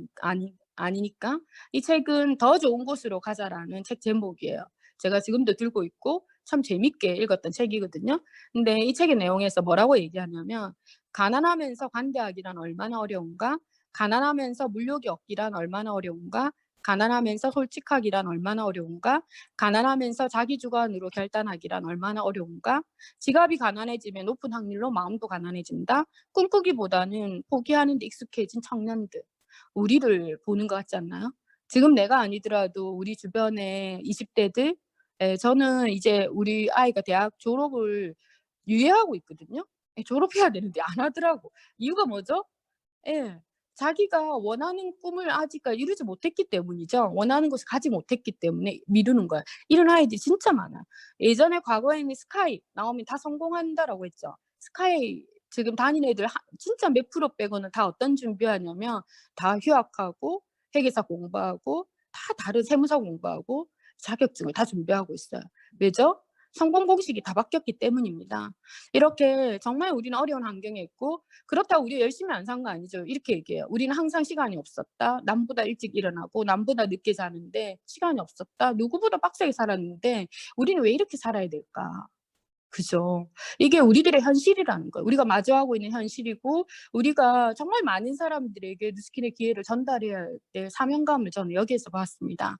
아니니까 이 책은 더 좋은 곳으로 가자라는 책 제목이에요. 제가 지금도 들고 있고 참 재밌게 읽었던 책이거든요. 근데 이 책의 내용에서 뭐라고 얘기하냐면 가난하면서 관대하기란 얼마나 어려운가? 가난하면서 물욕이 없기란 얼마나 어려운가? 가난하면서 솔직하기란 얼마나 어려운가? 가난하면서 자기 주관으로 결단하기란 얼마나 어려운가? 지갑이 가난해지면 높은 확률로 마음도 가난해진다. 꿈꾸기보다는 포기하는 데 익숙해진 청년들. 우리를 보는 것 같지 않나요? 지금 내가 아니더라도 우리 주변의 20대들, 저는 이제 우리 아이가 대학 졸업을 유예하고 있거든요. 졸업해야 되는데 안 하더라고. 이유가 뭐죠? 예. 자기가 원하는 꿈을 아직까지 이루지 못했기 때문이죠. 원하는 것을 가지 못했기 때문에 미루는 거야. 이런 아이들이 진짜 많아. 예전에 과거에는 스카이 나오면 다 성공한다라고 했죠. 스카이 지금 다니는 애들 진짜 몇 프로 빼고는 다 어떤 준비하냐면 다 휴학하고 회계사 공부하고 다 다른 세무사 공부하고 자격증을 다 준비하고 있어요. 왜죠? 성공 공식이 다 바뀌었기 때문입니다. 이렇게 정말 우리는 어려운 환경에 있고 그렇다고 우리 열심히 안 산 거 아니죠. 이렇게 얘기해요. 우리는 항상 시간이 없었다. 남보다 일찍 일어나고 남보다 늦게 자는데 시간이 없었다. 누구보다 빡세게 살았는데 우리는 왜 이렇게 살아야 될까? 그죠. 이게 우리들의 현실이라는 거예요. 우리가 마주하고 있는 현실이고 우리가 정말 많은 사람들에게 누스킨의 기회를 전달해야 될 사명감을 저는 여기에서 봤습니다.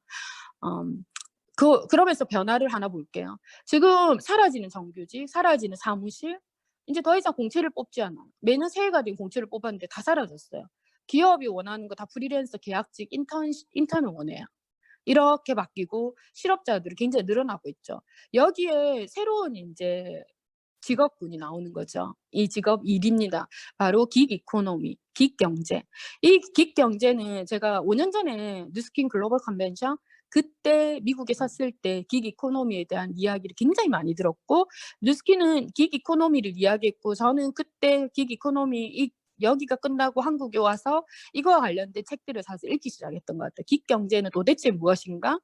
그러면서 변화를 하나 볼게요. 지금 사라지는 정규직, 사라지는 사무실, 이제 더 이상 공채를 뽑지 않아요. 매년 새해가 된 공채를 뽑았는데 다 사라졌어요. 기업이 원하는 거 다 프리랜서 계약직, 인턴을 원해요. 이렇게 바뀌고 실업자들이 굉장히 늘어나고 있죠. 여기에 새로운 이제 직업군이 나오는 거죠. 이 직업 일입니다. 바로 긱 이코노미, 긱 경제. 이 긱 경제는 제가 5년 전에 뉴스킨 글로벌 컨벤션 그때 미국에 섰을 때 긱 이코노미에 대한 이야기를 굉장히 많이 들었고 뉴스킨은 긱 이코노미를 이야기했고 저는 그때 긱 이코노미 여기가 끝나고 한국에 와서 이거와 관련된 책들을 사실 읽기 시작했던 것 같아요. 긱 경제는 도대체 무엇인가?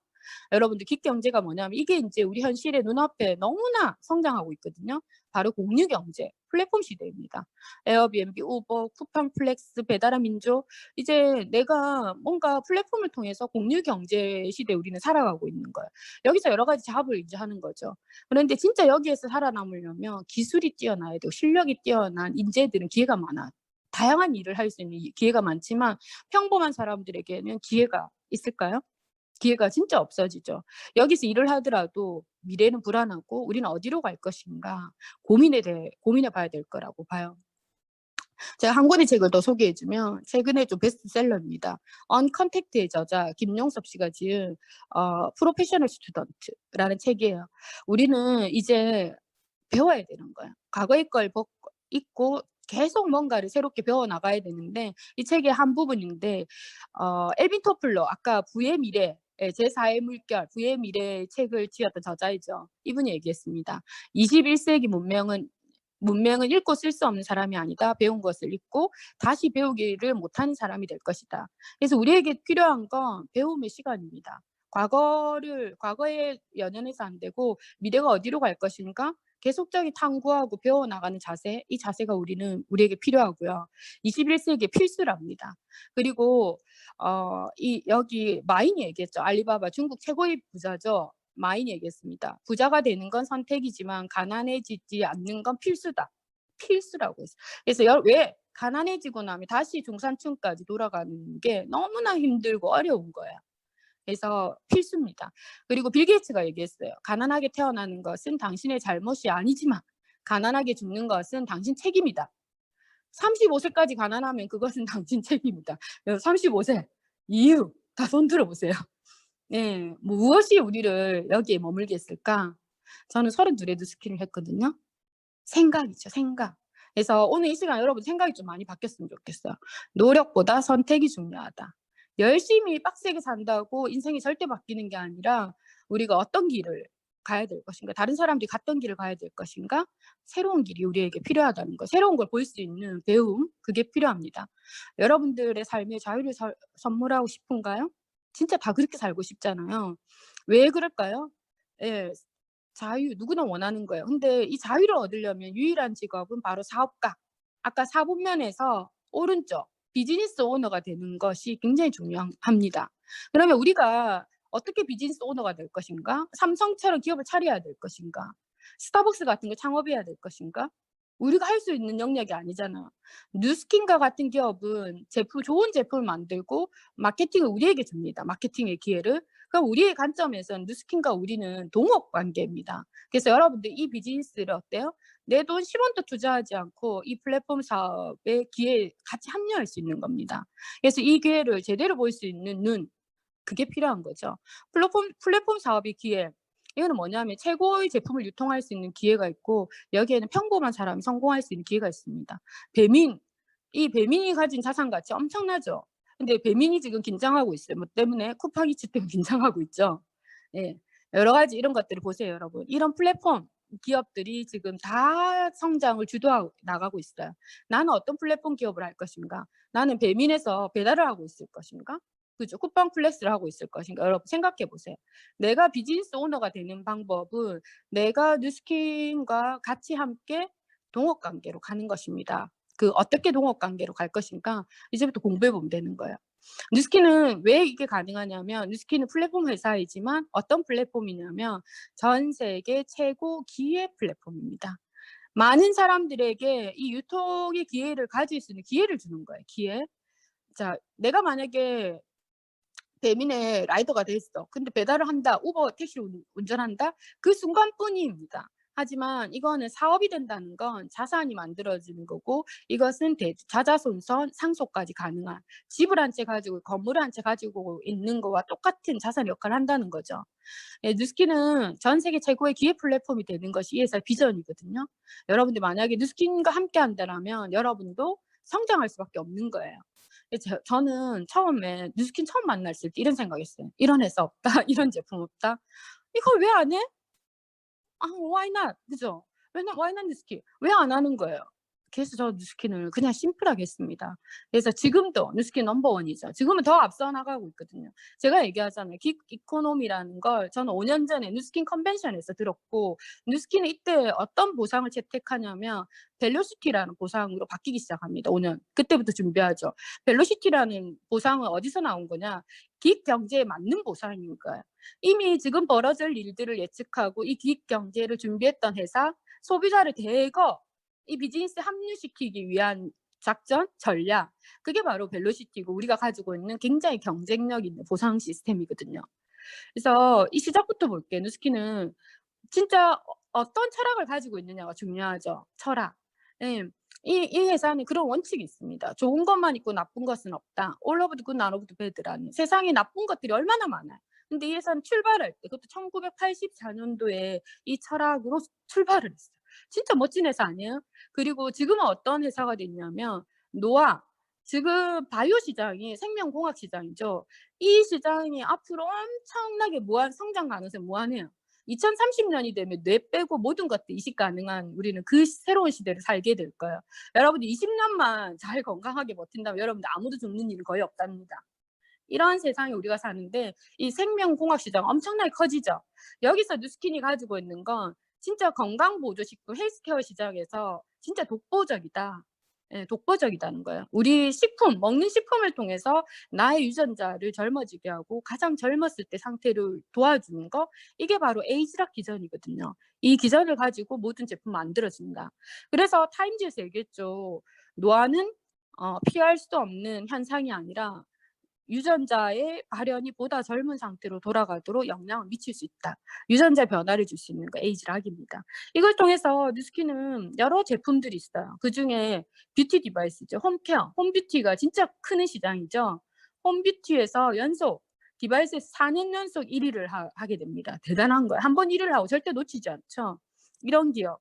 여러분들 긱 경제가 뭐냐면 이게 이제 우리 현실의 눈앞에 너무나 성장하고 있거든요. 바로 공유 경제, 플랫폼 시대입니다. 에어비앤비, 우버, 쿠팡 플렉스, 배달의 민족. 이제 내가 뭔가 플랫폼을 통해서 공유 경제 시대에 우리는 살아가고 있는 거예요. 여기서 여러 가지 작업을 이제 하는 거죠. 그런데 진짜 여기에서 살아남으려면 기술이 뛰어나야 되고 실력이 뛰어난 인재들은 기회가 많아요. 다양한 일을 할 수 있는 기회가 많지만 평범한 사람들에게는 기회가 있을까요? 기회가 진짜 없어지죠. 여기서 일을 하더라도 미래는 불안하고 우리는 어디로 갈 것인가 고민해 봐야 될 거라고 봐요. 제가 한 권의 책을 더 소개해 주면 최근에 좀 베스트셀러입니다. 언컨택트의 저자 김용섭 씨가 지은 프로페셔널 스튜던트라는 책이에요. 우리는 이제 배워야 되는 거예요. 과거의 걸 잊고 계속 뭔가를 새롭게 배워 나가야 되는데 이 책의 한 부분인데 엘빈 토플러 아까 부의 미래 제4의 물결 부의 미래 책을 지었던 저자이죠. 이분이 얘기했습니다. 21세기 문명은 읽고 쓸 수 없는 사람이 아니다. 배운 것을 읽고 다시 배우기를 못하는 사람이 될 것이다. 그래서 우리에게 필요한 건 배움의 시간입니다. 과거에 연연해서 안 되고 미래가 어디로 갈 것인가? 계속적인 탐구하고 배워나가는 자세, 이 자세가 우리에게 필요하고요. 21세기의 필수랍니다. 그리고 여기 마인이 얘기했죠. 알리바바 중국 최고의 부자죠. 마인이 얘기했습니다. 부자가 되는 건 선택이지만 가난해지지 않는 건 필수다. 필수라고 했어요. 그래서 왜 가난해지고 나면 다시 중산층까지 돌아가는 게 너무나 힘들고 어려운 거예요. 그래서 필수입니다. 그리고 빌 게이츠가 얘기했어요. 가난하게 태어나는 것은 당신의 잘못이 아니지만 가난하게 죽는 것은 당신 책임이다. 35세까지 가난하면 그것은 당신 책임이다. 35세 이유 다 손 들어보세요. 네, 무엇이 우리를 여기에 머물게 했을까? 저는 32에 뉴스킨을 했거든요. 생각이죠, 생각. 그래서 오늘 이 시간 여러분 생각이 좀 많이 바뀌었으면 좋겠어요. 노력보다 선택이 중요하다. 열심히 빡세게 산다고 인생이 절대 바뀌는 게 아니라 우리가 어떤 길을 가야 될 것인가, 다른 사람들이 갔던 길을 가야 될 것인가, 새로운 길이 우리에게 필요하다는 거, 새로운 걸 볼 수 있는 배움, 그게 필요합니다. 여러분들의 삶에 자유를 선물하고 싶은가요? 진짜 다 그렇게 살고 싶잖아요. 왜 그럴까요? 예, 자유 누구나 원하는 거예요. 근데 이 자유를 얻으려면 유일한 직업은 바로 사업가. 아까 사분면에서 오른쪽 비즈니스 오너가 되는 것이 굉장히 중요합니다. 그러면 우리가 어떻게 비즈니스 오너가 될 것인가? 삼성처럼 기업을 차려야 될 것인가? 스타벅스 같은 거 창업해야 될 것인가? 우리가 할 수 있는 영역이 아니잖아. 뉴스킨과 같은 기업은 좋은 제품을 만들고 마케팅을 우리에게 줍니다. 마케팅의 기회를. 그럼 우리의 관점에서는 뉴스킨과 우리는 동업 관계입니다. 그래서 여러분들 이 비즈니스를 어때요? 내 돈 10원도 투자하지 않고 이 플랫폼 사업의 기회에 같이 합류할 수 있는 겁니다. 그래서 이 기회를 제대로 볼 수 있는 눈, 그게 필요한 거죠. 플랫폼 사업의 기회. 이거는 뭐냐면 최고의 제품을 유통할 수 있는 기회가 있고 여기에는 평범한 사람이 성공할 수 있는 기회가 있습니다. 이 배민이 가진 자산 가치 엄청나죠. 근데 배민이 지금 긴장하고 있어요. 뭐 때문에? 쿠팡이츠 때문에 긴장하고 있죠. 예. 여러 가지 이런 것들을 보세요, 여러분. 이런 플랫폼 기업들이 지금 다 성장을 주도하고 나가고 있어요. 나는 어떤 플랫폼 기업을 할 것인가? 나는 배민에서 배달을 하고 있을 것인가? 그죠? 쿠팡 플렉스를 하고 있을 것인가? 여러분 생각해 보세요. 내가 비즈니스 오너가 되는 방법은 내가 뉴스킨과 같이 함께 동업 관계로 가는 것입니다. 그 어떻게 동업 관계로 갈 것인가? 이제부터 공부해 보면 되는 거예요. 뉴스킨은 왜 이게 가능하냐면 뉴스킨은 플랫폼 회사이지만 어떤 플랫폼이냐면 전 세계 최고 기회 플랫폼입니다. 많은 사람들에게 이 유통의 기회를 가질 수 있는 기회를 주는 거예요. 기회. 자, 내가 만약에 배민의 라이더가 됐어. 근데 배달을 한다. 우버 택시를 운전한다. 그 순간뿐입니다. 하지만 이거는 사업이 된다는 건 자산이 만들어지는 거고 이것은 자자손손 상속까지 가능한 집을 한 채 가지고 건물을 한 채 가지고 있는 거와 똑같은 자산 역할을 한다는 거죠. 예, 뉴스킨은 전 세계 최고의 기회 플랫폼이 되는 것이 이 회사의 비전이거든요. 여러분들 만약에 뉴스킨과 함께 한다면 여러분도 성장할 수밖에 없는 거예요. 저는 처음에 뉴스킨 처음 만났을 때 이런 생각했어요. 이런 회사 없다. 이런 제품 없다. 이걸 왜 안 해? 아, why not? 그죠? why not 뉴스킨? 왜 안 하는 거예요? 그래서 저 뉴스킨을 그냥 심플하게 했습니다. 그래서 지금도 뉴스킨 넘버원이죠. 지금은 더 앞서 나가고 있거든요. 제가 얘기하잖아요. 긱 이코노미라는 걸 저는 5년 전에 뉴스킨 컨벤션에서 들었고 뉴스킨은 이때 어떤 보상을 채택하냐면 벨로시티라는 보상으로 바뀌기 시작합니다. 5년. 그때부터 준비하죠. 벨로시티라는 보상은 어디서 나온 거냐? 기획 경제에 맞는 보상인 거예요. 이미 지금 벌어질 일들을 예측하고 이 기획 경제를 준비했던 회사, 소비자를 대거 이 비즈니스에 합류시키기 위한 작전, 전략, 그게 바로 벨로시티고 우리가 가지고 있는 굉장히 경쟁력 있는 보상 시스템이거든요. 그래서 이 시작부터 볼게요. 뉴스킨은 진짜 어떤 철학을 가지고 있느냐가 중요하죠. 철학. 예. 이 회사는 그런 원칙이 있습니다. 좋은 것만 있고 나쁜 것은 없다. All of the good, none of the bad라는. 세상에 나쁜 것들이 얼마나 많아요. 근데 이 회사는 출발할 때, 그것도 1984년도에 이 철학으로 출발을 했어요. 진짜 멋진 회사 아니에요? 그리고 지금은 어떤 회사가 됐냐면 노아, 지금 바이오 시장이 생명공학 시장이죠. 이 시장이 앞으로 엄청나게 성장 가능성이 무한해요. 2030년이 되면 뇌 빼고 모든 것들 이식 가능한 우리는 그 새로운 시대를 살게 될 거예요. 여러분들 20년만 잘 건강하게 버틴다면 여러분들 아무도 죽는 일은 거의 없답니다. 이런 세상에 우리가 사는데 이 생명공학 시장 엄청나게 커지죠. 여기서 뉴스킨이 가지고 있는 건 진짜 건강보조식품 헬스케어 시장에서 진짜 독보적이다. 예, 독보적이다는 거예요. 우리 식품, 먹는 식품을 통해서 나의 유전자를 젊어지게 하고 가장 젊었을 때 상태를 도와주는 거, 이게 바로 에이지락 기전이거든요. 이 기전을 가지고 모든 제품 만들어진다. 그래서 타임즈에서 얘기했죠. 노화는 피할 수 없는 현상이 아니라 유전자의 발현이 보다 젊은 상태로 돌아가도록 영향을 미칠 수 있다. 유전자 변화를 줄 수 있는 거 에이지락입니다. 이걸 통해서 뉴스킨은 여러 제품들이 있어요. 그중에 뷰티 디바이스죠. 홈케어, 홈뷰티가 진짜 큰 시장이죠. 홈뷰티에서 연속 디바이스에서 4년 연속 1위를 하게 됩니다. 대단한 거예요. 한 번 1위를 하고 절대 놓치지 않죠. 이런 기업.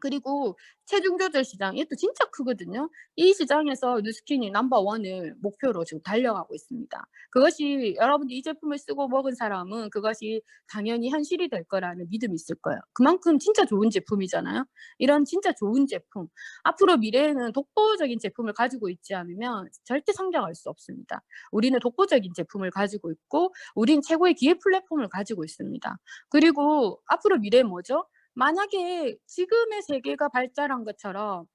그리고 체중 조절 시장, 이것도 진짜 크거든요. 이 시장에서 뉴스킨이 넘버원을 목표로 지금 달려가고 있습니다. 그것이 여러분들이 이 제품을 쓰고 먹은 사람은 그것이 당연히 현실이 될 거라는 믿음이 있을 거예요. 그만큼 진짜 좋은 제품이잖아요. 이런 진짜 좋은 제품, 앞으로 미래에는 독보적인 제품을 가지고 있지 않으면 절대 성장할 수 없습니다. 우리는 독보적인 제품을 가지고 있고 우린 최고의 기회 플랫폼을 가지고 있습니다. 그리고 앞으로 미래 뭐죠? 만약에 지금의 세계가 발달한 것처럼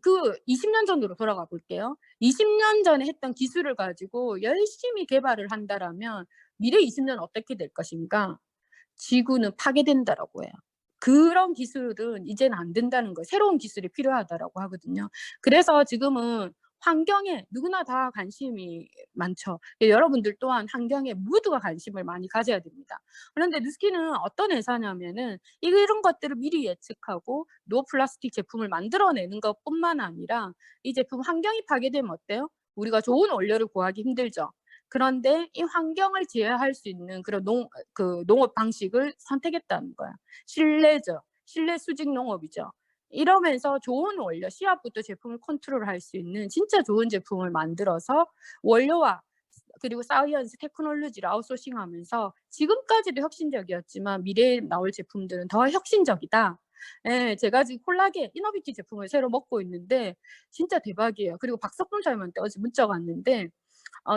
그 20년 전으로 돌아가 볼게요. 20년 전에 했던 기술을 가지고 열심히 개발을 한다라면 미래 20년 어떻게 될 것인가? 지구는 파괴된다라고 해요. 그런 기술은 이제는 안 된다는 거예요. 새로운 기술이 필요하다라고 하거든요. 그래서 지금은 환경에 누구나 다 관심이 많죠. 여러분들 또한 환경에 모두가 관심을 많이 가져야 됩니다. 그런데 뉴스킨은 어떤 회사냐면은 이런 것들을 미리 예측하고 노 플라스틱 제품을 만들어내는 것뿐만 아니라 이 제품 환경이 파괴되면 어때요? 우리가 좋은 원료를 구하기 힘들죠. 그런데 이 환경을 제어할 수 있는 그런 농업 방식을 선택했다는 거야. 신뢰죠. 신뢰 수직 농업이죠. 이러면서 좋은 원료, 씨앗부터 제품을 컨트롤할 수 있는 진짜 좋은 제품을 만들어서 원료와 그리고 사이언스, 테크놀로지를 아웃소싱하면서 지금까지도 혁신적이었지만 미래에 나올 제품들은 더 혁신적이다. 예, 제가 지금 콜라겐 이너비티 제품을 새로 먹고 있는데 진짜 대박이에요. 그리고 박석훈 사장님한테 어제 문자가 왔는데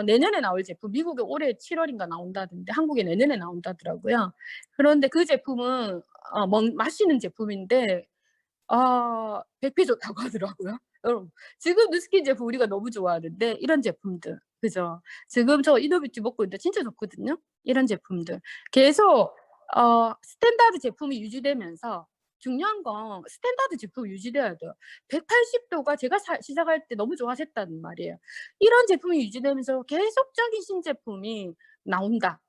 내년에 나올 제품 미국에 올해 7월인가 나온다던데 한국에 내년에 나온다더라고요. 그런데 그 제품은 마시는 제품인데 100배 좋다고 하더라고요. 여러분 지금 누스킨 제품 우리가 너무 좋아하는데 이런 제품들 그죠? 지금 저 이너비티 먹고 있는데 진짜 좋거든요. 이런 제품들 계속 스탠다드 제품이 유지되면서 중요한 건 스탠다드 제품이 유지돼야 돼요. 180도가 제가 시작할 때 너무 좋아하셨다는 말이에요. 이런 제품이 유지되면서 계속적인 신제품이 나온다.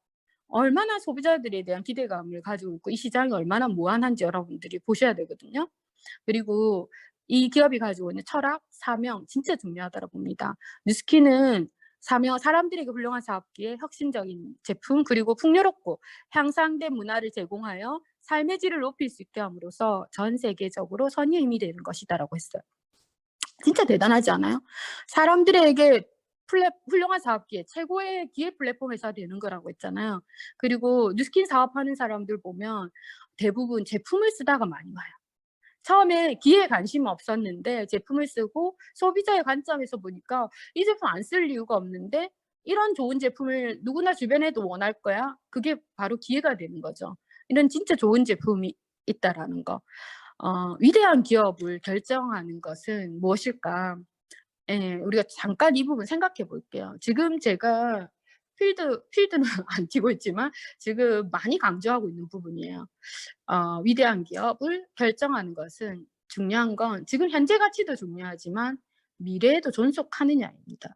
얼마나 소비자들에 대한 기대감을 가지고 있고 이 시장이 얼마나 무한한지 여러분들이 보셔야 되거든요. 그리고 이 기업이 가지고 있는 철학, 사명 진짜 중요하다고 봅니다. 뉴스킨은 사명, 사람들에게 훌륭한 사업기에 혁신적인 제품 그리고 풍요롭고 향상된 문화를 제공하여 삶의 질을 높일 수 있게 함으로써 전 세계적으로 선의의 힘이 되는 것이다라고 했어요. 진짜 대단하지 않아요? 사람들에게 훌륭한 사업기회, 최고의 기회 플랫폼 회사 되는 거라고 했잖아요. 그리고 뉴스킨 사업하는 사람들 보면 대부분 제품을 쓰다가 많이 와요. 처음에 기회에 관심이 없었는데 제품을 쓰고 소비자의 관점에서 보니까 이 제품 안 쓸 이유가 없는데 이런 좋은 제품을 누구나 주변에도 원할 거야. 그게 바로 기회가 되는 거죠. 이런 진짜 좋은 제품이 있다라는 거. 위대한 기업을 결정하는 것은 무엇일까? 예, 우리가 잠깐 이 부분 생각해 볼게요. 지금 제가 필드는 안 튀고 있지만 지금 많이 강조하고 있는 부분이에요. 위대한 기업을 결정하는 것은 중요한 건 지금 현재 가치도 중요하지만 미래에도 존속하느냐입니다.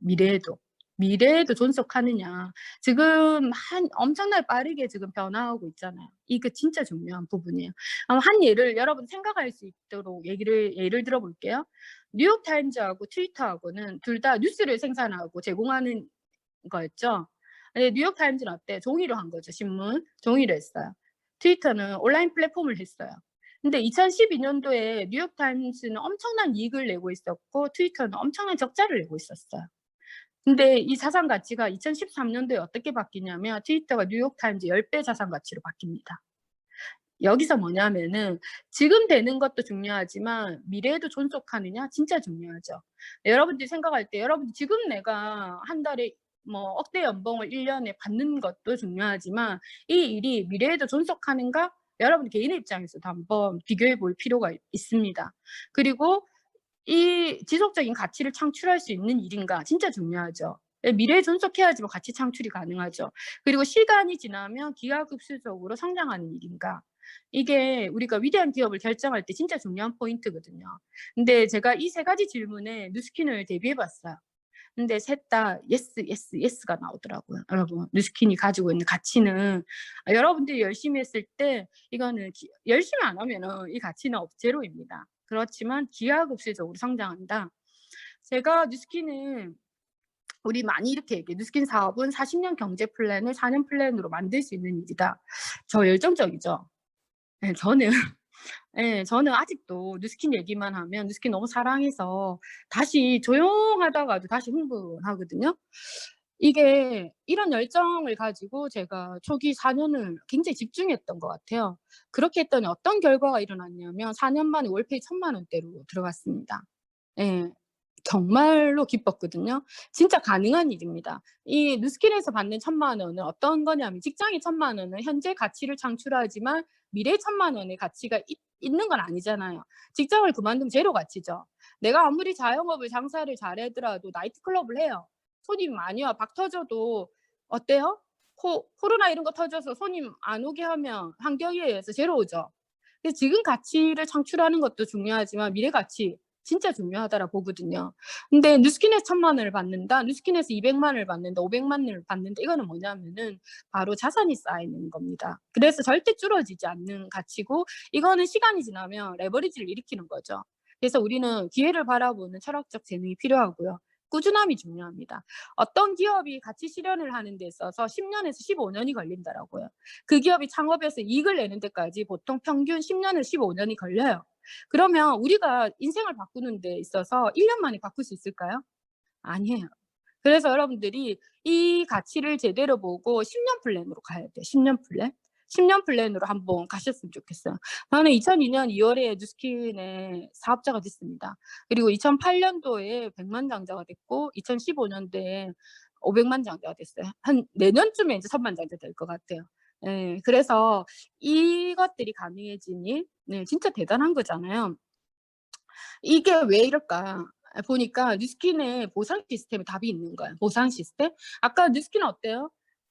미래에도 존속하느냐. 지금 엄청나게 빠르게 지금 변화하고 있잖아요. 이게 진짜 중요한 부분이에요. 한 예를 여러분 생각할 수 있도록 예를 들어 볼게요. 뉴욕타임즈하고 트위터하고는 둘 다 뉴스를 생산하고 제공하는 거였죠. 근데 뉴욕타임즈는 어때? 종이로 한 거죠. 신문 종이로 했어요. 트위터는 온라인 플랫폼을 했어요. 근데 2012년도에 뉴욕타임즈는 엄청난 이익을 내고 있었고 트위터는 엄청난 적자를 내고 있었어요. 근데 이 자산 가치가 2013년도에 어떻게 바뀌냐면 트위터가 뉴욕타임즈 10배 자산 가치로 바뀝니다. 여기서 뭐냐면은 지금 되는 것도 중요하지만 미래에도 존속하느냐 진짜 중요하죠. 여러분들이 생각할 때 여러분 지금 내가 한 달에 뭐 억대 연봉을 1년에 받는 것도 중요하지만 이 일이 미래에도 존속하는가? 여러분 개인의 입장에서도 한번 비교해 볼 필요가 있습니다. 그리고 이 지속적인 가치를 창출할 수 있는 일인가 진짜 중요하죠. 미래에 존속해야지 뭐 가치 창출이 가능하죠. 그리고 시간이 지나면 기하급수적으로 성장하는 일인가. 이게 우리가 위대한 기업을 결정할 때 진짜 중요한 포인트거든요. 근데 제가 이 세 가지 질문에 뉴스킨을 대비해 봤어요. 근데 셋 다 예스, 예스, 예스가 나오더라고요. 여러분, 뉴스킨이 가지고 있는 가치는 여러분들이 열심히 했을 때 이거는 열심히 안 하면은 이 가치는 제로입니다. 그렇지만 기하급수적으로 성장한다. 제가 뉴스킨은 우리 많이 이렇게 얘기해요. 뉴스킨 사업은 40년 경제 플랜을 4년 플랜으로 만들 수 있는 일이다. 저 열정적이죠. 네, 저는 아직도 뉴스킨 얘기만 하면 뉴스킨 너무 사랑해서 다시 조용하다가도 다시 흥분하거든요. 이게 이런 열정을 가지고 제가 초기 4년을 굉장히 집중했던 것 같아요. 그렇게 했더니 어떤 결과가 일어났냐면 4년 만에 월페이 1,000만 원대로 들어갔습니다. 예. 정말로 기뻤거든요. 진짜 가능한 일입니다. 이 뉴스킨에서 받는 1,000만 원은 어떤 거냐면 직장의 1,000만 원은 현재 가치를 창출하지만 미래의 1,000만 원의 가치가 있는 건 아니잖아요. 직장을 그만두면 제로 가치죠. 내가 아무리 자영업을 장사를 잘하더라도 나이트클럽을 해요. 손님 많이 와. 박 터져도 어때요? 코로나 이런 거 터져서 손님 안 오게 하면 환경에 의해서 제로 오죠. 그래서 지금 가치를 창출하는 것도 중요하지만 미래 가치 진짜 중요하다라 보거든요. 근데 뉴스킨에서 1,000만 원을 받는다, 뉴스킨에서 200만 원을 받는다, 500만 원을 받는다. 이거는 뭐냐면은 바로 자산이 쌓이는 겁니다. 그래서 절대 줄어지지 않는 가치고 이거는 시간이 지나면 레버리지를 일으키는 거죠. 그래서 우리는 기회를 바라보는 철학적 재능이 필요하고요. 꾸준함이 중요합니다. 어떤 기업이 가치 실현을 하는 데 있어서 10년에서 15년이 걸린다라고요. 그 기업이 창업해서 이익을 내는 데까지 보통 평균 10년에서 15년이 걸려요. 그러면 우리가 인생을 바꾸는 데 있어서 1년 만에 바꿀 수 있을까요? 아니에요. 그래서 여러분들이 이 가치를 제대로 보고 10년 플랜으로 가야 돼요. 10년 플랜. 10년 플랜으로 한번 가셨으면 좋겠어요. 저는 2002년 2월에 뉴스킨의 사업자가 됐습니다. 그리고 2008년도에 100만 장자가 됐고 2015년도에 500만 장자가 됐어요. 한 내년쯤에 이제 1000만 장자 될 것 같아요. 예. 그래서 이것들이 가능해지니 네 진짜 대단한 거잖아요. 이게 왜 이럴까? 보니까 뉴스킨의 보상 시스템에 답이 있는 거예요. 보상 시스템. 아까 뉴스킨은 어때요?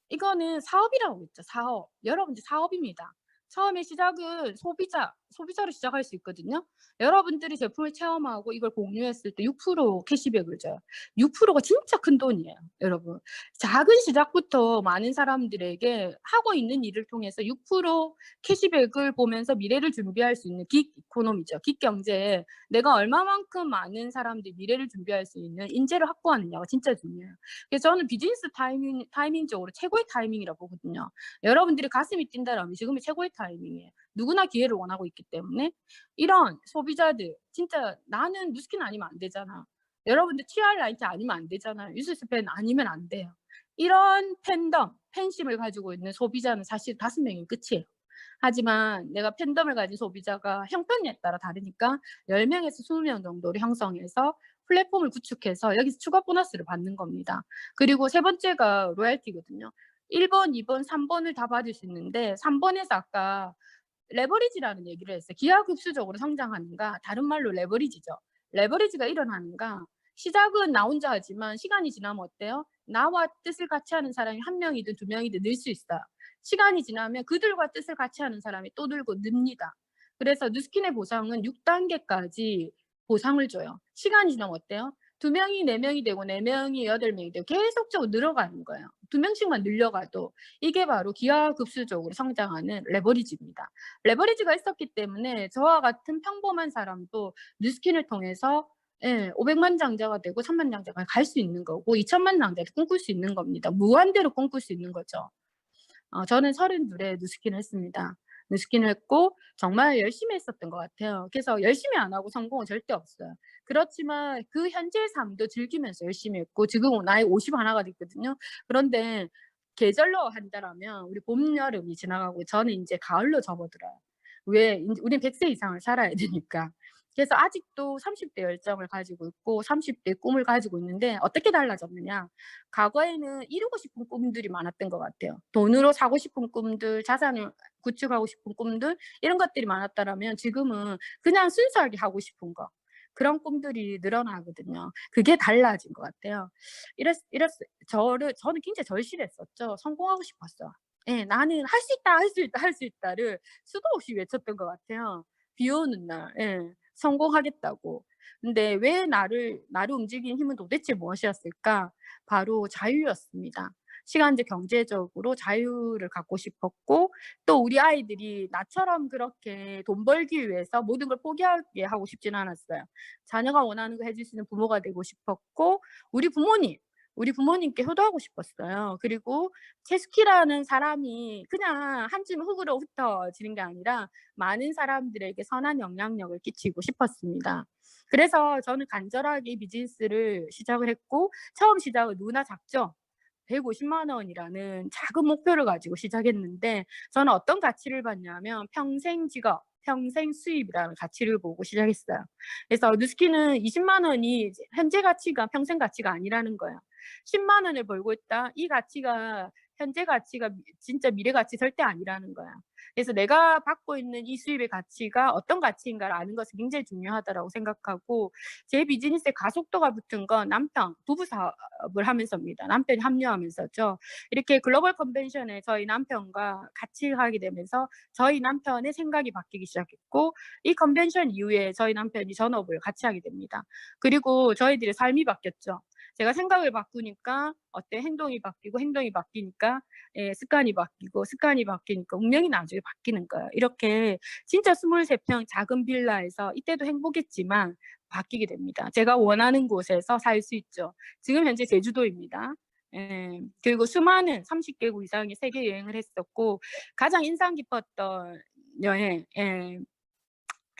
이거는 사업이라고 했죠. 사업. 여러분들 사업입니다. 처음에 시작은 소비자로 시작할 수 있거든요. 여러분들이 제품을 체험하고 이걸 공유했을 때 6% 캐시백을 줘요. 6%가 진짜 큰 돈이에요, 여러분. 작은 시작부터 많은 사람들에게 하고 있는 일을 통해서 6% 캐시백을 보면서 미래를 준비할 수 있는 긱 이코노미죠. 긱 경제에 내가 얼마만큼 많은 사람들이 미래를 준비할 수 있는 인재를 확보하느냐가 진짜 중요해요. 그래서 저는 비즈니스 타이밍적으로 최고의 타이밍이라고 보거든요. 여러분들이 가슴이 뛴다라면 지금이 최고의 타이밍이에요. 누구나 기회를 원하고 있기 때문에 이런 소비자들 진짜 나는 뉴스킨 아니면 안 되잖아. 여러분들 TR 라이트 아니면 안 되잖아요. 유스스팬 아니면 안 돼요. 이런 팬심을 가지고 있는 소비자는 사실 5명이면 끝이에요. 하지만 내가 팬덤을 가진 소비자가 형편에 따라 다르니까 10명에서 20명 정도를 형성해서 플랫폼을 구축해서 여기서 추가 보너스를 받는 겁니다. 그리고 세 번째가 로얄티거든요. 1번, 2번, 3번을 다 받을 수 있는데 3번에서 아까 레버리지라는 얘기를 했어요. 기하급수적으로 성장하는가, 다른 말로 레버리지죠. 레버리지가 일어나는가, 시작은 나 혼자 하지만 시간이 지나면 어때요? 나와 뜻을 같이 하는 사람이 1명이든 2명이든 늘 수 있어요. 시간이 지나면 그들과 뜻을 같이 하는 사람이 또 늘고 늡니다. 그래서 뉴스킨의 보상은 6단계까지 보상을 줘요. 시간이 지나면 어때요? 2명이 4명이 되고 4명이 8명이 되고 계속적으로 늘어가는 거예요. 2명씩만 늘려가도 이게 바로 기하급수적으로 성장하는 레버리지입니다. 레버리지가 있었기 때문에 저와 같은 평범한 사람도 뉴스킨을 통해서 500만 장자가 되고 1000만 장자가 갈 수 있는 거고 2000만 장자도 꿈꿀 수 있는 겁니다. 무한대로 꿈꿀 수 있는 거죠. 저는 32에 뉴스킨을 했습니다. 뉴스킨을 했고 정말 열심히 했었던 것 같아요. 그래서 열심히 안 하고 성공은 절대 없어요. 그렇지만 그 현재의 삶도 즐기면서 열심히 했고 지금은 나이 51가 됐거든요. 그런데 계절로 한다라면 우리 봄, 여름이 지나가고 저는 인제 가을로 접어들어요. 왜? 우린 100세 이상을 살아야 되니까. 그래서 아직도 30대 열정을 가지고 있고 30대 꿈을 가지고 있는데 어떻게 달라졌느냐. 과거에는 이루고 싶은 꿈들이 많았던 것 같아요. 돈으로 사고 싶은 꿈들, 자산을 구축하고 싶은 꿈들 이런 것들이 많았다라면 지금은 그냥 순수하게 하고 싶은 거 그런 꿈들이 늘어나거든요. 그게 달라진 것 같아요. 저는 굉장히 절실했었죠. 성공하고 싶었어. 예, 나는 할 수 있다, 할 수 있다, 할 수 있다를 수도 없이 외쳤던 것 같아요. 비 오는 날, 예, 성공하겠다고. 근데 왜 나를 움직이는 힘은 도대체 무엇이었을까? 바로 자유였습니다. 시간적 경제적으로 자유를 갖고 싶었고 또 우리 아이들이 나처럼 그렇게 돈 벌기 위해서 모든 걸 포기하게 하고 싶지는 않았어요. 자녀가 원하는 거 해줄 수 있는 부모가 되고 싶었고 우리 부모님께 효도하고 싶었어요. 그리고 채스키라는 사람이 그냥 한 줌 흙으로 흩어지는 게 아니라 많은 사람들에게 선한 영향력을 끼치고 싶었습니다. 그래서 저는 간절하게 비즈니스를 시작을 했고 처음 시작은 누구나 작죠. 150만 원이라는 작은 목표를 가지고 시작했는데 저는 어떤 가치를 봤냐면 평생 직업, 평생 수입이라는 가치를 보고 시작했어요. 그래서 뉴스킨은 20만 원이 현재 가치가 평생 가치가 아니라는 거예요. 10만 원을 벌고 있다. 이 가치가 현재 가치가 진짜 미래 가치 절대 아니라는 거야. 그래서 내가 받고 있는 이 수입의 가치가 어떤 가치인가를 아는 것이 굉장히 중요하다라고 생각하고 제 비즈니스에 가속도가 붙은 건 남편 부부 사업을 하면서입니다. 남편이 합류하면서죠. 이렇게 글로벌 컨벤션에 저희 남편과 같이 하게 되면서 저희 남편의 생각이 바뀌기 시작했고 이 컨벤션 이후에 저희 남편이 전업을 같이 하게 됩니다. 그리고 저희들의 삶이 바뀌었죠. 제가 생각을 바꾸니까 행동이 바뀌고 행동이 바뀌니까 습관이 바뀌고 습관이 바뀌니까 운명이 나중에 바뀌는 거예요. 이렇게 진짜 23평 작은 빌라에서 이때도 행복했지만 바뀌게 됩니다. 제가 원하는 곳에서 살 수 있죠. 지금 현재 제주도입니다. 그리고 수많은 30개국 이상의 세계 여행을 했었고 가장 인상 깊었던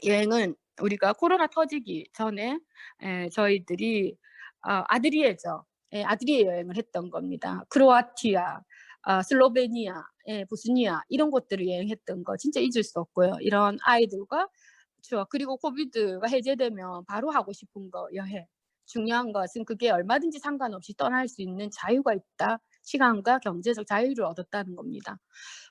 여행은 우리가 코로나 터지기 전에 저희들이 아드리에죠. 예, 아드리에 여행을 했던 겁니다. 크로아티아, 슬로베니아, 예, 보스니아 이런 곳들을 여행했던 거 진짜 잊을 수 없고요. 이런 아이들과 추억. 그리고 코비드가 해제되면 바로 하고 싶은 거 여행. 중요한 것은 그게 얼마든지 상관없이 떠날 수 있는 자유가 있다. 시간과 경제적 자유를 얻었다는 겁니다.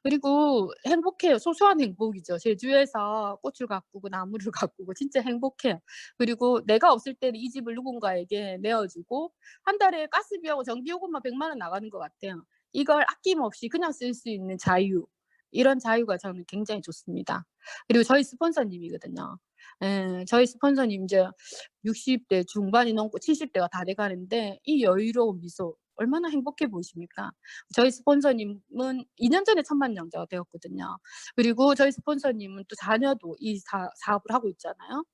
그리고 행복해요. 소소한 행복이죠. 제주에서 꽃을 가꾸고 나무를 가꾸고 진짜 행복해요. 그리고 내가 없을 때는 이 집을 누군가에게 내어주고 한 달에 가스비하고 전기요금만 100만 원 나가는 것 같아요. 이걸 아낌없이 그냥 쓸 수 있는 자유. 이런 자유가 저는 굉장히 좋습니다. 그리고 저희 스폰서님이거든요. 예, 저희 스폰서님 이제 60대 중반이 넘고 70대가 다 돼 가는데 이 여유로운 미소 얼마나 행복해 보이십니까? 저희 스폰서님은 2년 전에 천만영자가 되었거든요. 그리고 저희 스폰서님은 또 자녀도 이 사업을 하고 있잖아요.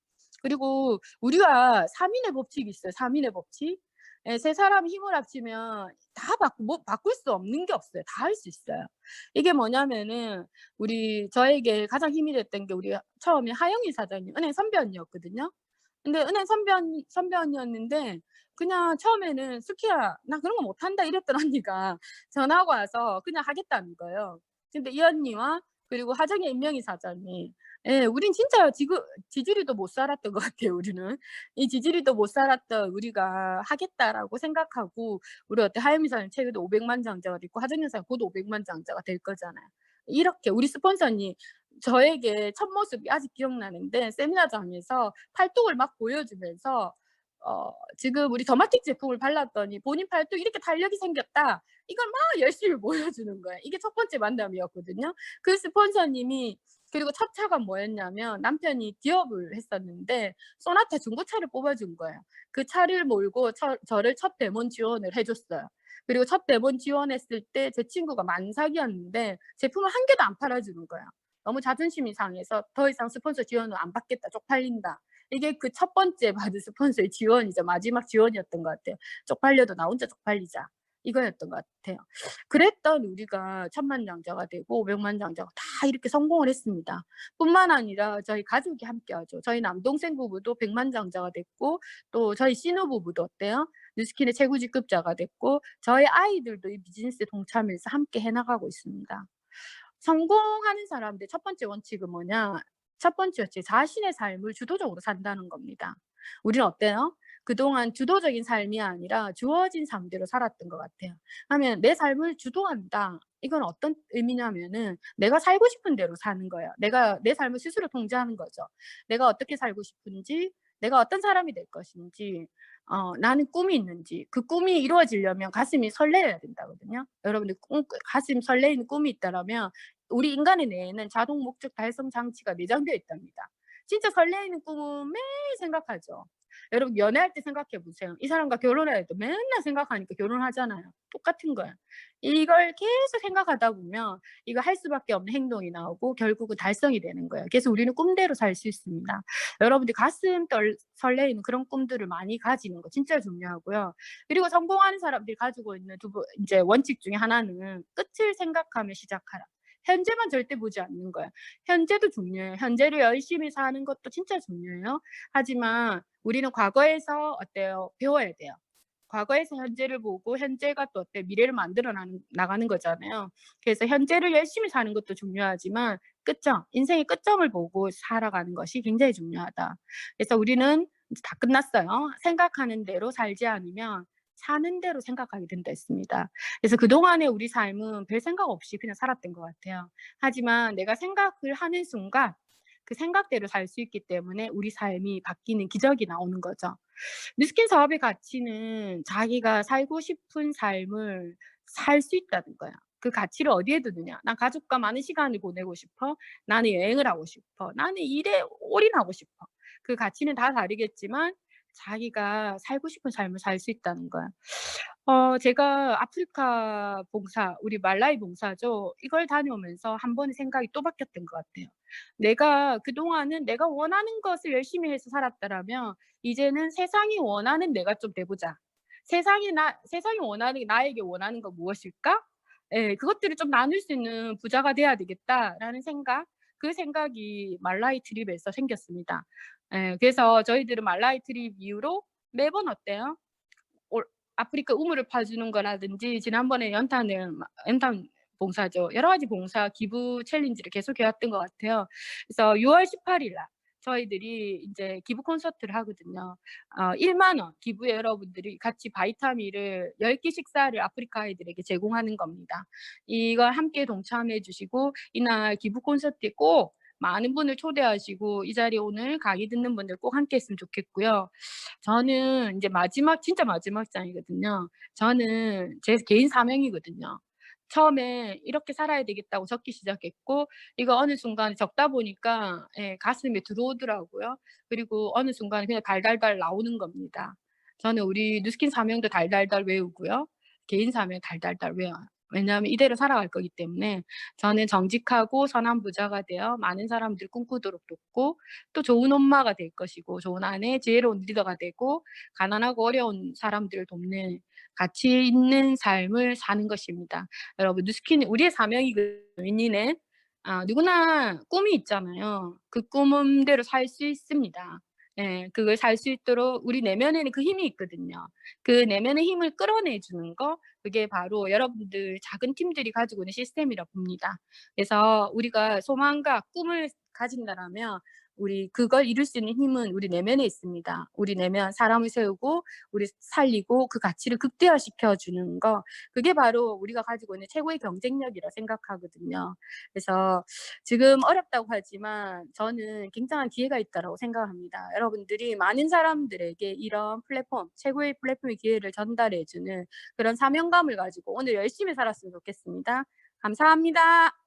그리고 우리가 3인의 법칙이 있어요. 3인의 법칙. 예, 세 사람이 힘을 합치면 다 바꿀 수 없는 게 없어요. 다 할 수 있어요. 이게 뭐냐면은 저에게 가장 힘이 됐던 게 우리 처음에 하영희 사장님, 은행 선배 언니였거든요. 근데 은행 선배 언니였는데 그냥 처음에는 "수키야 나 그런 거 못한다." 이랬던 언니가 전화가 와서 그냥 하겠다는 거예요. 근데 이 언니와 그리고 하정의 임명희 사장이, 예, 우린 진짜 지금 지지리도 못 살았던 것 같아요 우리는. 이 지지리도 못 살았던 우리가 하겠다라고 생각하고 우리 어때 하영미 사장님 최근에 500만 장자가 됐고 하정희 사장님 곧 500만 장자가 될 거잖아요. 이렇게 우리 스폰서님 저에게 첫 모습이 아직 기억나는데 세미나장에서 팔뚝을 막 보여주면서 지금 우리 더마틱 제품을 발랐더니 본인 팔뚝 이렇게 탄력이 생겼다. 이걸 막 열심히 보여주는 거예요. 이게 첫 번째 만남이었거든요. 그 스폰서님이 그리고 첫 차가 뭐였냐면 남편이 기업을 했었는데 소나타 중고차를 뽑아준 거예요. 그 차를 몰고 저를 첫 대면 지원을 해줬어요. 그리고 첫 대면 지원했을 때 제 친구가 만삭이었는데 제품을 한 개도 안 팔아주는 거예요. 너무 자존심이 상해서 더 이상 스폰서 지원을 안 받겠다. 쪽팔린다. 이게 그 첫 번째 받은 스폰서의 지원이죠. 마지막 지원이었던 것 같아요. 쪽팔려도 나 혼자 쪽팔리자. 이거였던 것 같아요. 그랬던 우리가 천만장자가 되고 500만 장자가 다 이렇게 성공을 했습니다. 뿐만 아니라 저희 가족이 함께하죠. 저희 남동생 부부도 100만 장자가 됐고 또 저희 신우부부도 어때요? 뉴스킨의 최고 직급자가 됐고 저희 아이들도 이 비즈니스에 동참해서 함께 해나가고 있습니다. 성공하는 사람들 첫 번째 원칙은 뭐냐? 첫 번째 원칙 자신의 삶을 주도적으로 산다는 겁니다. 우리는 어때요? 그동안 주도적인 삶이 아니라 주어진 삶대로 살았던 것 같아요. 하면 내 삶을 주도한다. 이건 어떤 의미냐면은 내가 살고 싶은 대로 사는 거예요. 내가 내 삶을 스스로 통제하는 거죠. 내가 어떻게 살고 싶은지, 내가 어떤 사람이 될 것인지, 나는 꿈이 있는지, 그 꿈이 이루어지려면 가슴이 설레야 된다거든요. 여러분들 가슴 설레이는 꿈이 있다라면 우리 인간의 뇌에는 자동 목적 달성 장치가 내장되어 있답니다. 진짜 설레이는 꿈은 매일 생각하죠. 여러분 연애할 때 생각해 보세요. 이 사람과 결혼해야 돼. 맨날 생각하니까 결혼하잖아요. 똑같은 거예요. 이걸 계속 생각하다 보면 이거 할 수밖에 없는 행동이 나오고 결국은 달성이 되는 거예요. 그래서 우리는 꿈대로 살 수 있습니다. 여러분들 가슴 설레이는 그런 꿈들을 많이 가지는 거 진짜 중요하고요. 그리고 성공하는 사람들이 가지고 있는 이제 원칙 중에 하나는 끝을 생각하며 시작하라. 현재만 절대 보지 않는 거예요. 현재도 중요해요. 현재를 열심히 사는 것도 진짜 중요해요. 하지만 우리는 과거에서 어때요? 배워야 돼요. 과거에서 현재를 보고 현재가 또 어때 미래를 만들어 나가는 거잖아요. 그래서 현재를 열심히 사는 것도 중요하지만 끝점, 인생의 끝점을 보고 살아가는 것이 굉장히 중요하다. 그래서 우리는 이제 다 끝났어요. 생각하는 대로 살지 않으면 사는 대로 생각하게 된다 했습니다. 그래서 그동안의 우리 삶은 별 생각 없이 그냥 살았던 것 같아요. 하지만 내가 생각을 하는 순간 그 생각대로 살 수 있기 때문에 우리 삶이 바뀌는 기적이 나오는 거죠. 뉴스킨 사업의 가치는 자기가 살고 싶은 삶을 살 수 있다는 거야. 그 가치를 어디에 두느냐. 난 가족과 많은 시간을 보내고 싶어. 나는 여행을 하고 싶어. 나는 일에 올인하고 싶어. 그 가치는 다 다르겠지만 자기가 살고 싶은 삶을 살 수 있다는 거야. 제가 아프리카 봉사, 우리 말라위 봉사죠. 이걸 다녀오면서 한 번의 생각이 또 바뀌었던 것 같아요. 내가 그동안은 내가 원하는 것을 열심히 해서 살았더라면 이제는 세상이 원하는 내가 좀 돼 보자. 세상이 원하는 나에게 원하는 건 무엇일까? 예, 그것들을 좀 나눌 수 있는 부자가 돼야 되겠다라는 생각, 그 생각이 말라이 트립에서 생겼습니다. 예, 그래서 저희들은 말라이 트립 이후로 매번 어때요? 아프리카 우물을 파주는 거라든지 지난번에 연탄 봉사죠. 여러 가지 봉사 기부 챌린지를 계속 해 왔던 것 같아요. 그래서 6월 18일 날 저희들이 인제 기부 콘서트를 하거든요. 10,000,000 원 기부해 여러분들이 같이 바이타민을 10끼 식사를 아프리카 아이들에게 제공하는 겁니다. 이걸 함께 동참해 주시고 이날 기부 콘서트에 꼭 많은 분을 초대하시고 이 자리에 오늘 강의 듣는 분들 꼭 함께 했으면 좋겠고요. 저는 인제 진짜 마지막 장이거든요. 저는 제 개인 사명이거든요. 처음에 '이렇게 살아야 되겠다.'고 적기 시작했고 이거 어느 순간 적다 보니까 예 가슴에 들어오더라고요. 그리고 어느 순간 그냥 달달달 나오는 겁니다. 저는 우리 누스킨 사명도 달달달 외우고요. 개인 사명 달달달 외워요. 왜냐하면 이대로 살아갈 거기 때문에 저는 정직하고 선한 부자가 되어 많은 사람들 꿈꾸도록 돕고 또 좋은 엄마가 될 것이고 좋은 아내, 지혜로운 리더가 되고 가난하고 어려운 사람들을 돕는 가치 있는 삶을 사는 것입니다. 여러분 누스키는 우리의 사명이거든요. 윈니는 누구나 꿈이 있잖아요. 그 꿈대로 살 수 있습니다. 예. 그걸 살 수 있도록 우리 내면에는 그 힘이 있거든요. 그 내면의 힘을 끌어내 주는 거 그게 바로 여러분들 작은 팀들이 가지고 있는 시스템이라 봅니다. 그래서 우리가 소망과 꿈을 가진다라면 우리 그걸 이룰 수 있는 힘은 우리 내면에 있습니다. 우리 내면 사람을 세우고 우리 살리고 그 가치를 극대화시켜 주는 거 그게 바로 우리가 가지고 있는 최고의 경쟁력이라 생각하거든요. 그래서 지금 어렵다고 하지만 저는 굉장한 기회가 있다라고 생각합니다. 여러분들이 많은 사람들에게 이런 플랫폼, 최고의 플랫폼의 기회를 전달해 주는 그런 사명감을 가지고 오늘 열심히 살았으면 좋겠습니다. 감사합니다.